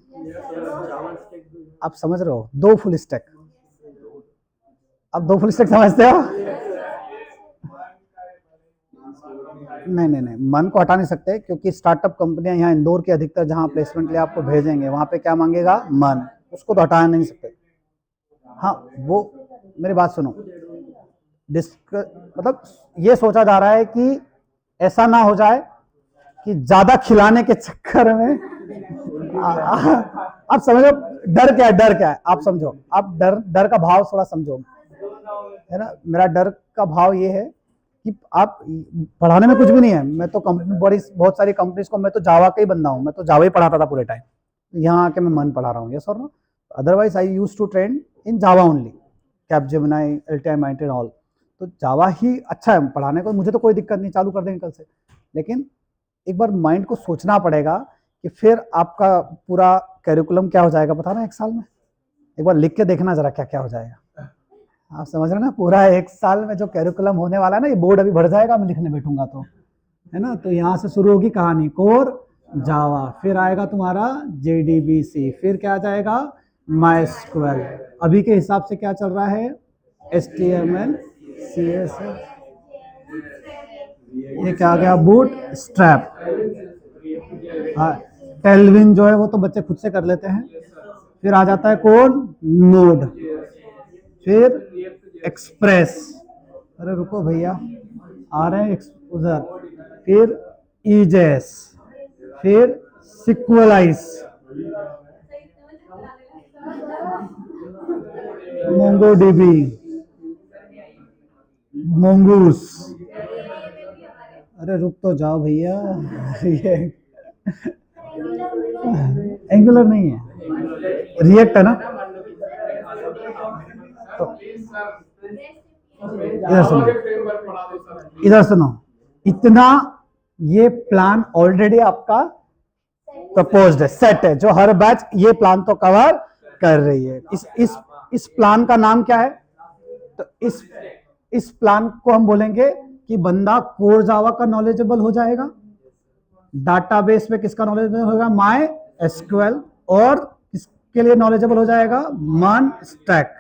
आप समझ रहे हो? 2 फुल स्टैक। अब 2 फुल स्टैक समझते हो? नहीं, मन को हटा नहीं सकते, क्योंकि स्टार्टअप कंपनियां यहाँ इंदौर के अधिकतर जहाँ प्लेसमेंट के लिए आपको भेजेंगे वहां पे क्या मांगेगा? मन। उसको तो हटा नहीं सकते। हाँ, वो मेरी बात सुनो, मतलब ये सोचा जा रहा है कि ऐसा ना हो जाए कि ज्यादा खिलाने के चक्कर में आप समझो डर क्या है? डर क्या है आप समझो, आप डर का भाव थोड़ा समझो, है ना? मेरा डर का भाव ये है कि आप पढ़ाने में कुछ भी नहीं है। मैं तो कंपनी बहुत सारी कंपनीज को, मैं तो जावा का ही बंदा हूँ, मैं तो जावा ही पढ़ाता था पूरे टाइम। यहाँ आके मैं मन पढ़ा रहा हूँ, यस और no? Otherwise I used to train in Java only, Capgemini, LTI, Mindtree all. तो जावा ही अच्छा है पढ़ाने को, मुझे तो कोई दिक्कत नहीं, चालू कर देंगे कल से। लेकिन एक बार माइंड को सोचना पड़ेगा कि फिर आपका पूरा करिकुलम क्या हो जाएगा पता ना 1 साल में। एक बार लिख के देखना जरा क्या क्या हो जाएगा। आप समझ रहे ना? पूरा 1 साल में जो करिकुलम होने वाला है ना, ये बोर्ड अभी भर जाएगा मैं लिखने बैठूंगा तो, है ना? तो यहाँ से शुरू होगी कहानी, कोर जावा, फिर आएगा तुम्हारा JDBC, फिर क्या आ जाएगा? MySQL। अभी के हिसाब से क्या चल रहा है? HTML, CSS, ये क्या आ गया? Boot strap. हाँ, टेलविन जो है वो तो बच्चे खुद से कर लेते हैं। फिर आ जाता है कौन? नोड, फिर एक्सप्रेस। अरे रुको भैया, आ रहे हैं उधर, फिर ईजेस, फिर सिक्वलाइज, मोंगोडीबी, मोंगूस। अरे रुक तो जाओ भैया, ये एंगुलर नहीं है, रिएक्ट है ना। तो इधर सुनो, इधर सुनो, इतना ये प्लान ऑलरेडी आपका प्रपोज्ड है, सेट है, जो हर बैच ये प्लान तो कवर कर रही है। इस प्लान का नाम क्या है? तो इस प्लान को हम बोलेंगे कि बंदा कोर जावा का नॉलेजेबल हो जाएगा, डाटाबेस में किसका नॉलेजेबल होगा? माई एसक्यूएल, और किसके लिए नॉलेजेबल हो जाएगा? मन स्टैक।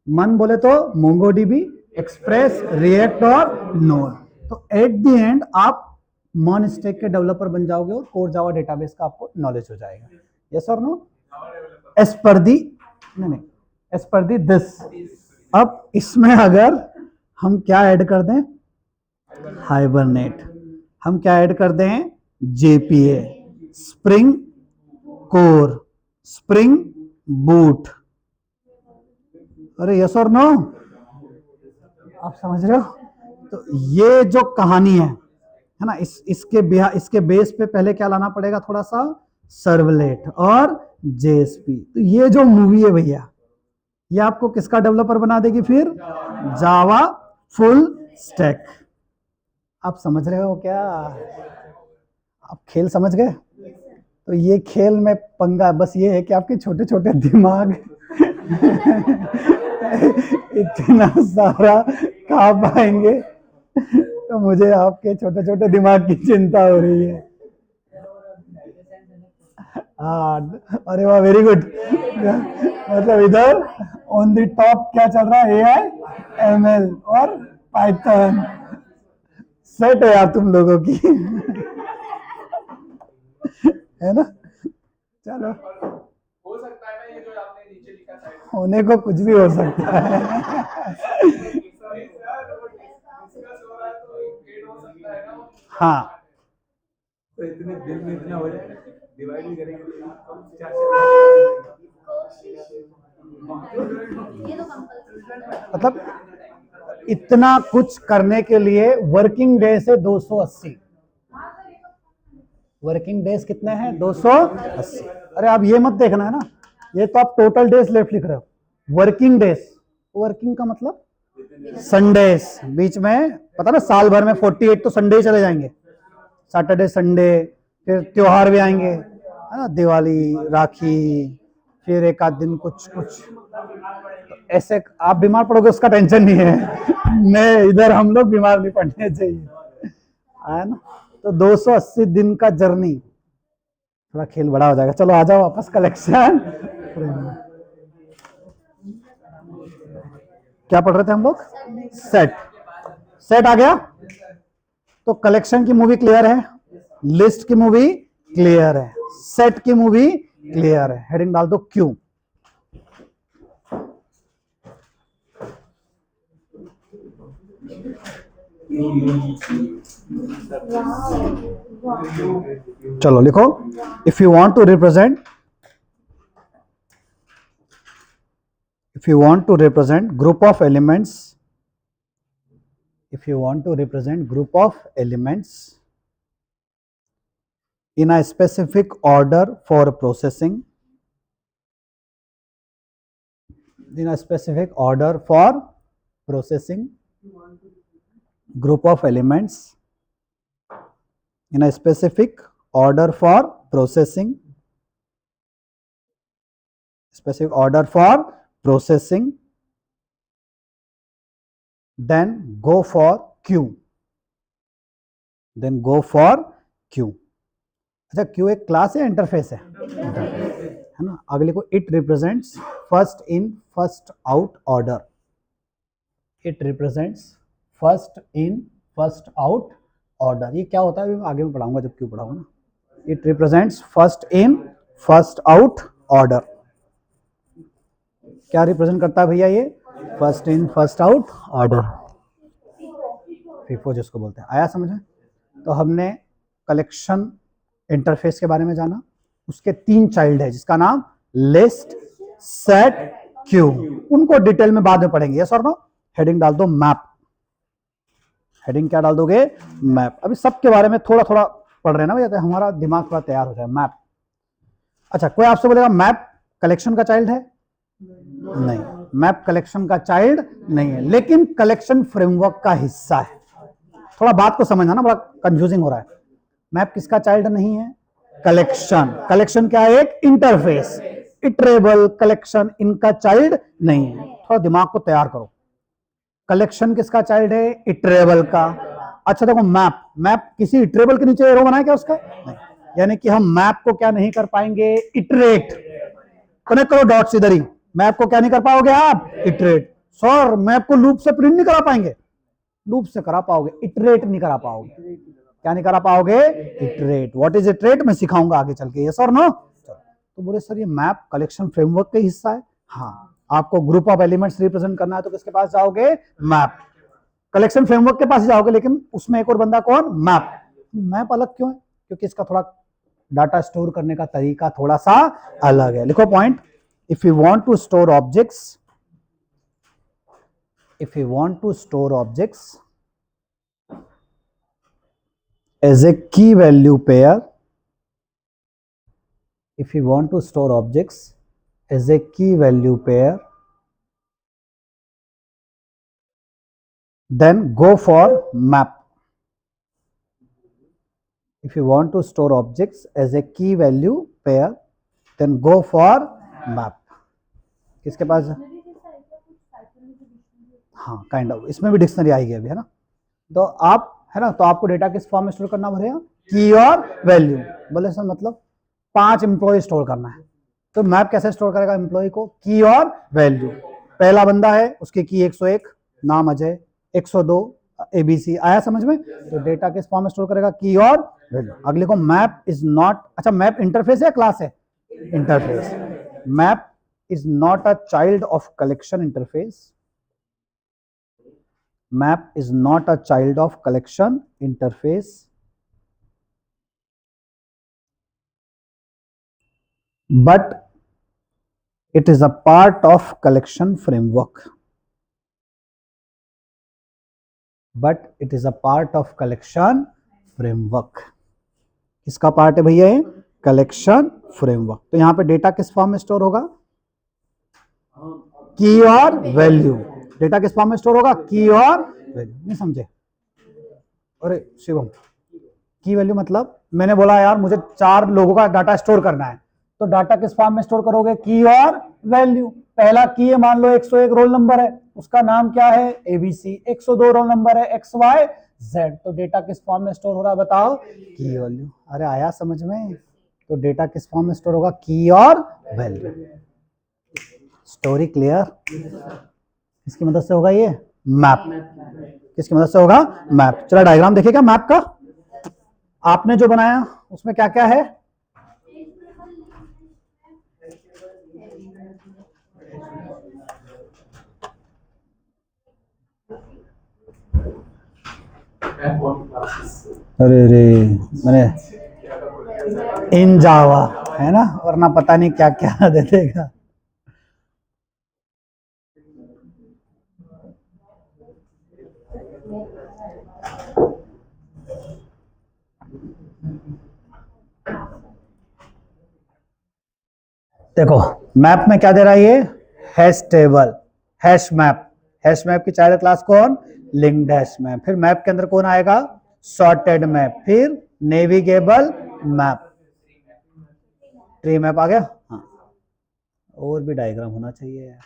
मन बोले तो मोंगोडीबी, एक्सप्रेस, रिएक्ट और नोड। तो एट द एंड आप मन स्टैक के डेवलपर बन जाओगे और कोर जावा डेटाबेस का आपको नॉलेज हो जाएगा। यस और नो? एस पर दी दिस। अब इसमें अगर हम क्या ऐड कर दें? हाइबरनेट। हम क्या ऐड कर दें? JPA, spring core, spring boot. अरे यस और नो? आप समझ रहे हो? तो ये जो कहानी है ना, इसके बेस पे पहले क्या लाना पड़ेगा? थोड़ा सा सर्वलेट और जेएसपी। तो ये जो मूवी है भैया, ये आपको किसका डेवलपर बना देगी? फिर जावा फुल स्टैक। आप समझ रहे हो क्या? आप खेल समझ गए? तो ये खेल में पंगा बस ये है कि आपके छोटे छोटे दिमाग इतना सारा कहा पाएंगे, तो मुझे आपके छोटे छोटे दिमाग की चिंता हो रही है। अरे वाह, वेरी गुड। मतलब इधर ऑन द टॉप क्या चल रहा है? एआई, एमएल और पाइथन। सेट है यार तुम लोगों की है ना? चलो, हो सकता है ना ये जो आपने नीचे लिखा था, होने को कुछ भी हो सकता है। हाँ, तो इतने दिन में इतना हो जाएगा, डिवाइड भी करेंगे। मतलब इतना कुछ करने के लिए वर्किंग डे से 280। वर्किंग डेज कितने हैं? 280। अरे आप ये मत देखना है ना, ये तो आप टोटल डेज लेफ्ट लिख रहे हो। वर्किंग डेज, वर्किंग का मतलब संडेज, बीच में पता ना, साल भर में 48 तो संडे चले जाएंगे, सैटरडे संडे। फिर त्योहार भी आएंगे, है ना, दिवाली, राखी, फिर एक आध दिन कुछ कुछ। तो ऐसे आप बीमार पड़ोगे उसका टेंशन नहीं है। मैं इधर, हम लोग बीमार नहीं पड़ने चाहिए, है ना। तो 280 दिन का जर्नी, थोड़ा खेल बड़ा हो जाएगा। चलो आ जाओ वापस कलेक्शन। क्या पढ़ रहे थे हम लोग? सेट आ गया। तो कलेक्शन की मूवी क्लियर है, लिस्ट की मूवी क्लियर है, सेट की मूवी क्लियर है। हेडिंग डाल दो क्यू। चलो लिखो, if you want to represent group of elements, if you want to represent group of elements in a specific order for processing, group of elements in a specific order for processing, then go for Q. अच्छा, Q एक class है, interface है ना। अगले को it represents first in first out order. It represents first in first out order. ये क्या होता है आगे में पढ़ाऊंगा जब Q पढ़ाऊंगा ना। It represents first in first out order. क्या रिप्रेजेंट करता है भैया ये? First in first out order. FIFO जिसको बोलते हैं। आया समझ में? तो हमने कलेक्शन इंटरफेस के बारे में जाना, उसके 3 चाइल्ड है जिसका नाम लिस्ट, सेट, क्यू। उनको डिटेल में बाद में पढ़ेंगे। यस और नो? हेडिंग डाल दो मैप। हेडिंग क्या डाल दोगे? मैप। अभी सबके बारे में थोड़ा थोड़ा पढ़ रहे हैं ना भैया, तो हमारा दिमाग थोड़ा तैयार हो जाए। मैप। अच्छा, कोई आपसे बोलेगा मैप कलेक्शन का चाइल्ड है? नहीं, मैप कलेक्शन का चाइल्ड नहीं है, लेकिन कलेक्शन फ्रेमवर्क का हिस्सा है। थोड़ा बात को समझना ना, बड़ा कंफ्यूजिंग हो रहा है। मैप किसका चाइल्ड नहीं है? कलेक्शन। कलेक्शन क्या है? एक इंटरफेस। इटरेबल कलेक्शन इनका चाइल्ड नहीं है। थोड़ा दिमाग को तैयार करो। कलेक्शन किसका चाइल्ड है? इटरेबल का। अच्छा देखो, मैप, मैप किसी इटरेबल के नीचे एरो बनाया क्या उसका? नहीं। यानी कि हम मैप को क्या नहीं कर पाएंगे? इटरेट। कनेक्ट करो डॉट्स इधर ही। मैप को क्या नहीं कर पाओगे आप? इटरेट। सर मैप को लूप से प्रिंट नहीं करा पाएंगे? लूप से करा पाओगे, इटरेट नहीं करा पाओगे। क्या नहीं करा पाओगे? इटरेट। व्हाट इज इटरेट मैं सिखाऊंगा आगे चल के। यस और नो? तो बोले सर ये मैप कलेक्शन फ्रेमवर्क का हिस्सा है। हाँ, आपको ग्रुप ऑफ एलिमेंट्स रिप्रेजेंट करना है तो किसके पास जाओगे? मैप। कलेक्शन फ्रेमवर्क के पास ही जाओगे, लेकिन उसमें एक और बंदा कौन? मैप। मैप अलग क्यों है? क्योंकि इसका थोड़ा डाटा स्टोर करने का तरीका थोड़ा सा अलग है। लिखो point. If you want to store objects, if you want to store objects as a key value pair, if you want to store objects as a key value pair, then go for map. If you want to store objects as a key value pair, then go for map. किसके पास? हाँ, kind of. इसमें भी dictionary आएगी अभी, है ना? तो आप, है ना, तो आपको डेटा किस फॉर्म में स्टोर करना पड़ेगा? की और वैल्यू। बोले सर मतलब 5 एम्प्लॉय स्टोर करना है, तो मैप कैसे स्टोर करेगा एम्प्लॉय को? की और वैल्यू। पहला बंदा है, उसकी की 101, नाम अजय, 102 ABC। आया समझ में? तो डेटा किस फॉर्म में स्टोर करेगा? की और वैल्यू। अगले को मैप इज नॉट, अच्छा मैप इंटरफेस है क्लास है? Interface. Map is not a child of collection interface. Map is not a child of collection interface, but it is a part of collection framework. But it is a part of collection framework. किसका part है भैया ये? Collection framework. तो यहां पे data किस form में store होगा? की और वैल्यू। डेटा किस फॉर्म में स्टोर होगा? की और वैल्यू। नहीं समझे? अरे शिवम, की वैल्यू मतलब मैंने बोला यार मुझे 4 लोगों का डाटा स्टोर करना है, तो डाटा किस फॉर्म में स्टोर करोगे? की और वैल्यू। पहला की है, मान लो 101 रोल नंबर है, उसका नाम क्या है? ABC। 102 रोल नंबर है, XYZ। तो डेटा किस फॉर्म में स्टोर हो रहा है बताओ? की वैल्यू। अरे आया समझ में? तो डेटा किस फॉर्म में स्टोर होगा? की और वैल्यू। Story clear? किसकी मदद से होगा ये? मैप। किसकी मदद से होगा? मैप। चलो डायग्राम देखिए क्या मैप का। आपने जो बनाया उसमें क्या क्या है? अरे रे, मैंने इन जावा है ना, वरना पता नहीं क्या क्या दे देगा। देखो मैप में क्या दे रहा है ये? Hash table, hash map. Hash map की चाइल्ड क्लास कौन? Linked hash map. फिर मैप के अंदर कौन आएगा? Sorted map. फिर नेविगेबल मैप, ट्री मैप आ गया। हाँ, और भी डायग्राम होना चाहिए यार।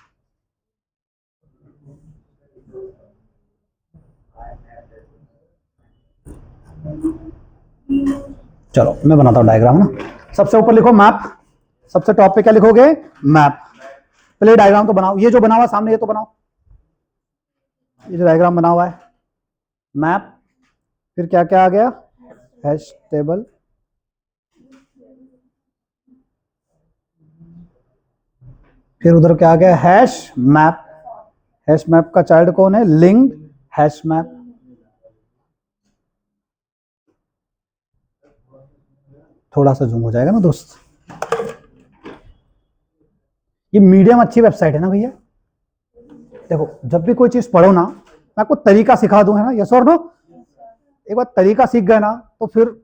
चलो मैं बनाता हूं डायग्राम ना। सबसे ऊपर लिखो मैप, सबसे टॉप पे क्या लिखोगे? मैप। पहले डायग्राम तो बनाओ, ये जो बना हुआ सामने ये तो बनाओ, ये जो डायग्राम बना हुआ है मैप। फिर क्या क्या आ गया? हैश टेबल, फिर उधर क्या आ गया? Hash map. हैश मैप का चाइल्ड कौन है? Linked hash map. थोड़ा सा जूम हो जाएगा ना दोस्त। ये मीडियम अच्छी वेबसाइट है ना भैया। देखो जब भी कोई चीज पढ़ो ना, मैं आपको तरीका सिखा दूं, है ना, यस और नो। एक बार तरीका सीख गए ना तो फिर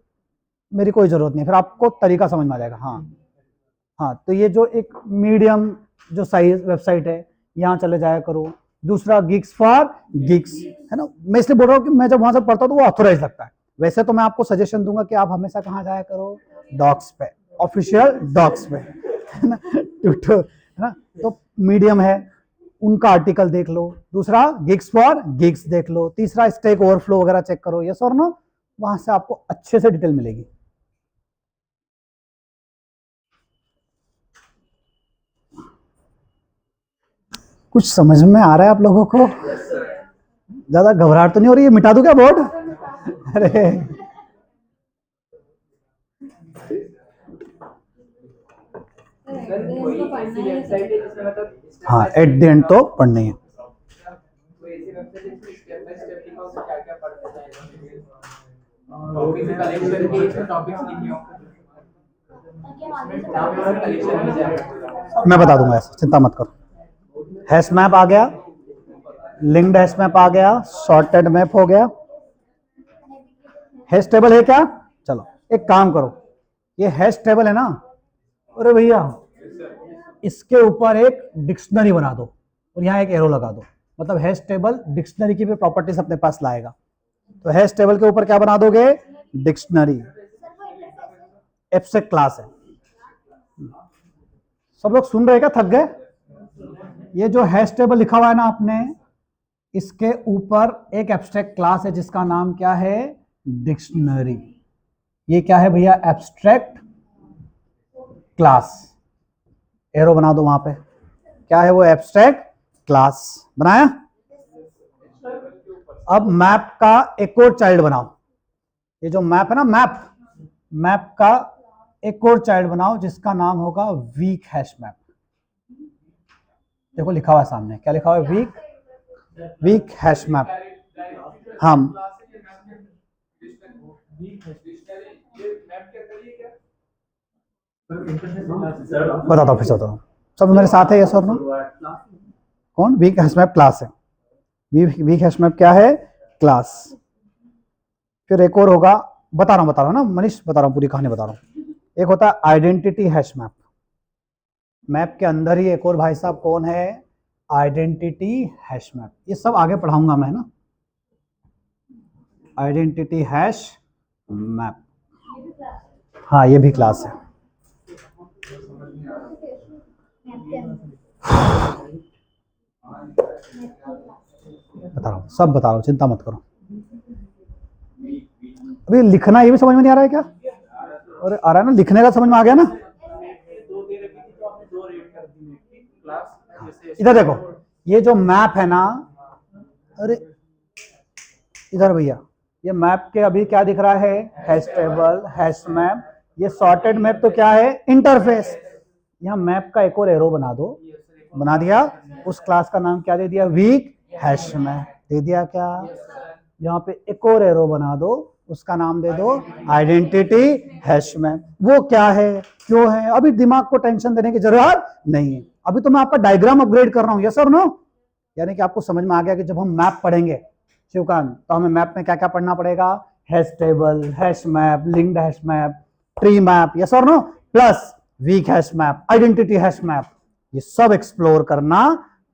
मेरी कोई जरूरत नहीं, फिर आपको तरीका समझ में आ जाएगा। हाँ हाँ, तो ये जो एक मीडियम जो साइज वेबसाइट है, यहाँ चले जाया करो। दूसरा गिग्स फॉर गिग्स, है ना। मैं इसलिए बोल रहा हूँ कि मैं जब वहां से पढ़ता हूँ तो वो ऑथोराइज लगता है। वैसे तो मैं आपको सजेशन दूंगा कि आप हमेशा कहाँ जाया करो, डॉक्स पे, ऑफिशियल डॉक्स पे, है ना, ट्यूटर, है ना। तो मीडियम है, उनका आर्टिकल देख लो। दूसरा गिग्स फॉर गिग्स देख लो। तीसरा स्टैक ओवरफ्लो वगैरह चेक करो, यस और नो। वहां से आपको अच्छे से डिटेल मिलेगी। कुछ समझ में आ रहा है आप लोगों को? ज्यादा घबराहट तो नहीं हो रही है? मिटा दूं क्या बोर्ड? अरे कोई ऐसी वेबसाइट है जिसमें मतलब हाँ, एट द एंड तो पढ़नी है। कोई ऐसी वेबसाइट है जिसमें स्टेप बाय स्टेप लिखा हो क्या क्या पढ़ते जाएंगे, टॉपिक कलेक्ट करके इसमें टॉपिक्स लिखे हो, जहाँ पे मतलब कलेक्शन मिल जाए। मैं बता दूंगा, ऐसा चिंता मत करो। हैश मैप आ गया, लिंक्ड हैश मैप आ गया, सॉर्टेड मैप हो गया। हैश टेबल है क्या? चलो एक काम करो, ये हैश टेबल है ना, अरे भैया इसके ऊपर एक डिक्शनरी बना दो और यहाँ एक एरो लगा दो। मतलब हैश टेबल डिक्शनरी की भी प्रॉपर्टीज अपने पास लाएगा। तो हैश टेबल के ऊपर क्या बना दोगे? डिक्शनरी। एब्स्ट्रैक्ट क्लास है। सब लोग सुन रहे क्या? थक गए? ये जो हैश टेबल लिखा हुआ है ना आपने, इसके ऊपर एक एब्स्ट्रैक्ट क्लास है जिसका नाम क्या है? डिक्शनरी। ये क्या है भैया? Abstract class. एरो बना दो वहां पे, क्या है वो? Abstract class. बनाया? अब मैप का एक और चाइल्ड बनाओ। ये जो मैप है ना, मैप का एक और चाइल्ड बनाओ जिसका नाम होगा वीक हैश मैप। देखो लिखा हुआ है सामने, क्या लिखा हुआ है? Weak hash map. हम बताता हूँ, फिर से बताता हूँ। सब मेरे साथ है, यस और नो? कौन? वीक हैश मैप क्लास है। वीक हैश मैप क्या है? क्लास। फिर एक और होगा, बता रहा हूँ ना मनीष, बता रहा हूँ, पूरी कहानी बता रहा हूँ। एक होता है आइडेंटिटी हैश मैप। मैप के अंदर ही एक और भाई साहब कौन है? Identity hash map. ये सब आगे पढ़ाऊंगा मैं ना। आइडेंटिटी हैश मैप, हाँ ये भी क्लास है। बता रहा हूँ, सब बता रहा हूँ, चिंता मत करो। अभी लिखना ये भी समझ में नहीं आ रहा है क्या? और आ रहा है ना, लिखने का समझ में आ गया ना? इधर देखो, ये जो मैप है ना, अरे इधर भैया, ये मैप के अभी क्या दिख रहा है? Hash table, hash map. ये सॉर्टेड मैप तो क्या है? इंटरफेस। यहाँ मैप का एक और एरो बना दो। बना दिया। उस क्लास का नाम क्या दे दिया? Week hash map. दे दिया क्या? यहाँ पे एक और एरो बना दो, उसका नाम दे दो आइडेंटिटी हैश मैप। वो क्या है, क्यों है, अभी दिमाग को टेंशन देने की जरूरत नहीं है। अभी तो मैं आपका डायग्राम अपग्रेड कर रहा हूँ, यस और नो? यानी कि आपको समझ में आ गया कि जब हम मैप पढ़ेंगे शिवकांत, तो हमें मैप में क्या क्या पढ़ना पड़ेगा? Hash table, hash map, linked hash map, tree map, yes और no, plus weak hash map, identity hash map, ये सब एक्सप्लोर करना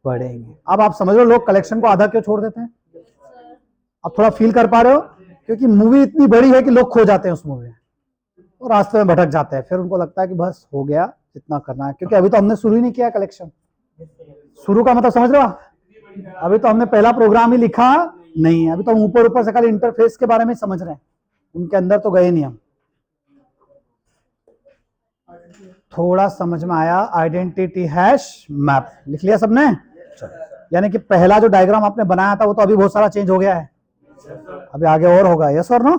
पड़ेंगे। अब आप समझ लो लोग कलेक्शन को आधा क्यों छोड़ देते हैं? अब थोड़ा फील कर पा रहे हो? क्योंकि मूवी इतनी बड़ी है कि लोग खो जाते हैं उस मूवी में और रास्ते में भटक जाते हैं। फिर उनको लगता है कि बस हो गया जितना करना है, क्योंकि अभी तो हमने शुरू ही नहीं किया कलेक्शन। शुरू का मतलब समझ रहे हो? अभी तो हमने पहला प्रोग्राम ही लिखा नहीं है। अभी तो हम ऊपर ऊपर से खाली इंटरफेस के बारे में समझ रहे हैं, उनके अंदर तो गए नहीं हम। थोड़ा समझ में आया? आइडेंटिटी हैश मैप लिख लिया सबने? यानी कि पहला जो डायग्राम आपने बनाया था वो तो अभी बहुत सारा चेंज हो गया है, अभी आगे और होगा, यस और नो?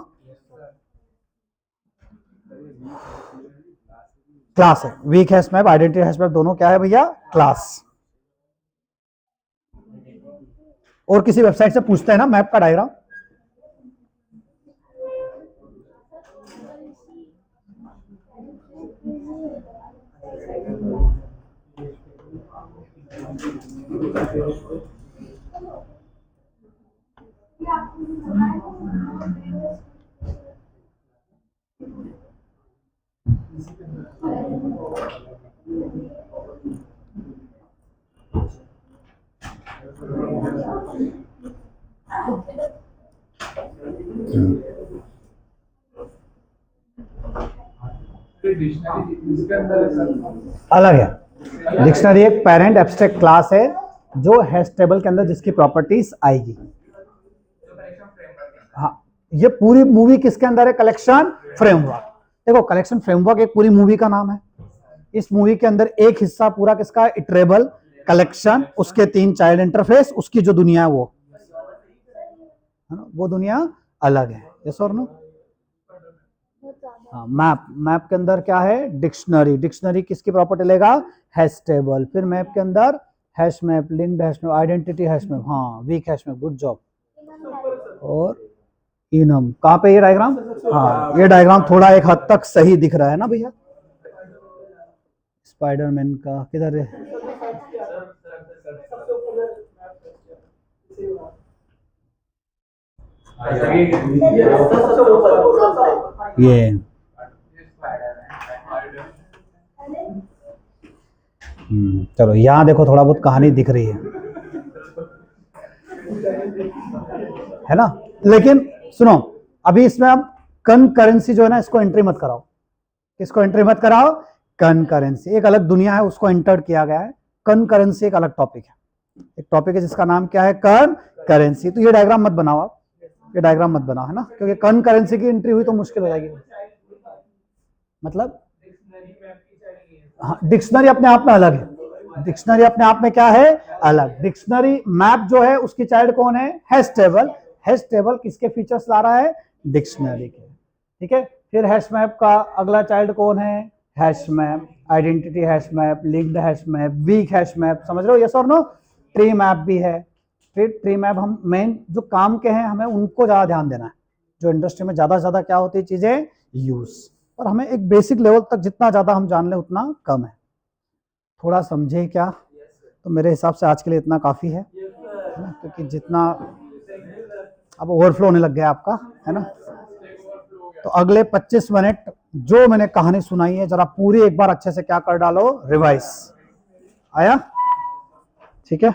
क्लास है। Weak hash map, identity hash map दोनों क्या है भैया? क्लास। और किसी वेबसाइट से पूछते हैं ना मैप का डायग्राम, डिक्शनरी इसके अंदर अलग है। डिक्शनरी एक पेरेंट एब्स्ट्रैक्ट क्लास है जो हैश टेबल के अंदर जिसकी प्रॉपर्टीज आएगी। हाँ, ये पूरी मूवी किसके अंदर है? Collection framework. देखो कलेक्शन फ्रेमवर्क एक पूरी मूवी का नाम है। इस मूवी के अंदर एक हिस्सा पूरा किसका? इटरेबल कलेक्शन, उसके 3 चाइल्ड इंटरफेस, उसकी जो दुनिया है वो है ना, वो दुनिया अलग है। यस और नो? हाँ, मैप। मैप के अंदर क्या है? डिक्शनरी। डिक्शनरी किसकी प्रॉपर्टी लेगा? Hash table. फिर मैप के अंदर hash map, linked hash map, identity hash map, हाँ weak hash map, good job. और इनम कहाँ पे ये डायग्राम? हाँ, ये डायग्राम थोड़ा एक हद तक सही दिख रहा है ना भैया? स्पाइडरमैन का किधर है? ये चलो यहाँ देखो थोड़ा बहुत कहानी दिख रही है ना? लेकिन सुनो, अभी इसमें आप कनकरेंसी जो है ना, इसको एंट्री मत कराओ। किसको एंट्री मत कराओ? कनकरेंसी एक अलग दुनिया है, उसको एंटर किया गया है। कनकरेंसी एक अलग टॉपिक है। एक टॉपिक है जिसका नाम क्या है? कनकरेंसी। तो ये डायग्राम मत बनाओ आप, ये डायग्राम मत बनाओ, है ना, क्योंकि कनकरेंसी की एंट्री हुई तो मुश्किल हो जाएगी। मतलब हाँ, डिक्शनरी अपने आप में अलग है। डिक्शनरी अपने आप में क्या है? अलग। डिक्शनरी मैप जो है उसकी चाइल्ड कौन है? Hash table. हैश टेबल किसके फीचर्स ला रहा है? डिक्शनरी के। ठीक है, फिर हैश मैप का अगला चाइल्ड कौन है? Hash map, identity hash map, linked hash map, weak hash map. समझ रहे हो? यस और नो? ट्री मैप भी है। फिर ट्री मैप हम मेन जो काम के हैं हमें उनको ज्यादा ध्यान देना है, जो इंडस्ट्री में ज्यादा से ज्यादा क्या होती है चीजें यूज, और हमें एक बेसिक लेवल तक जितना ज्यादा हम जान ले उतना कम है। थोड़ा समझे क्या? तो मेरे हिसाब से आज के लिए इतना काफी है ना, क्योंकि जितना अब ओवरफ्लो होने लग गया आपका, है ना। तो अगले 25 मिनट जो मैंने कहानी सुनाई है जरा पूरी एक बार अच्छे से क्या कर डालो? रिवाइज। आया? ठीक है।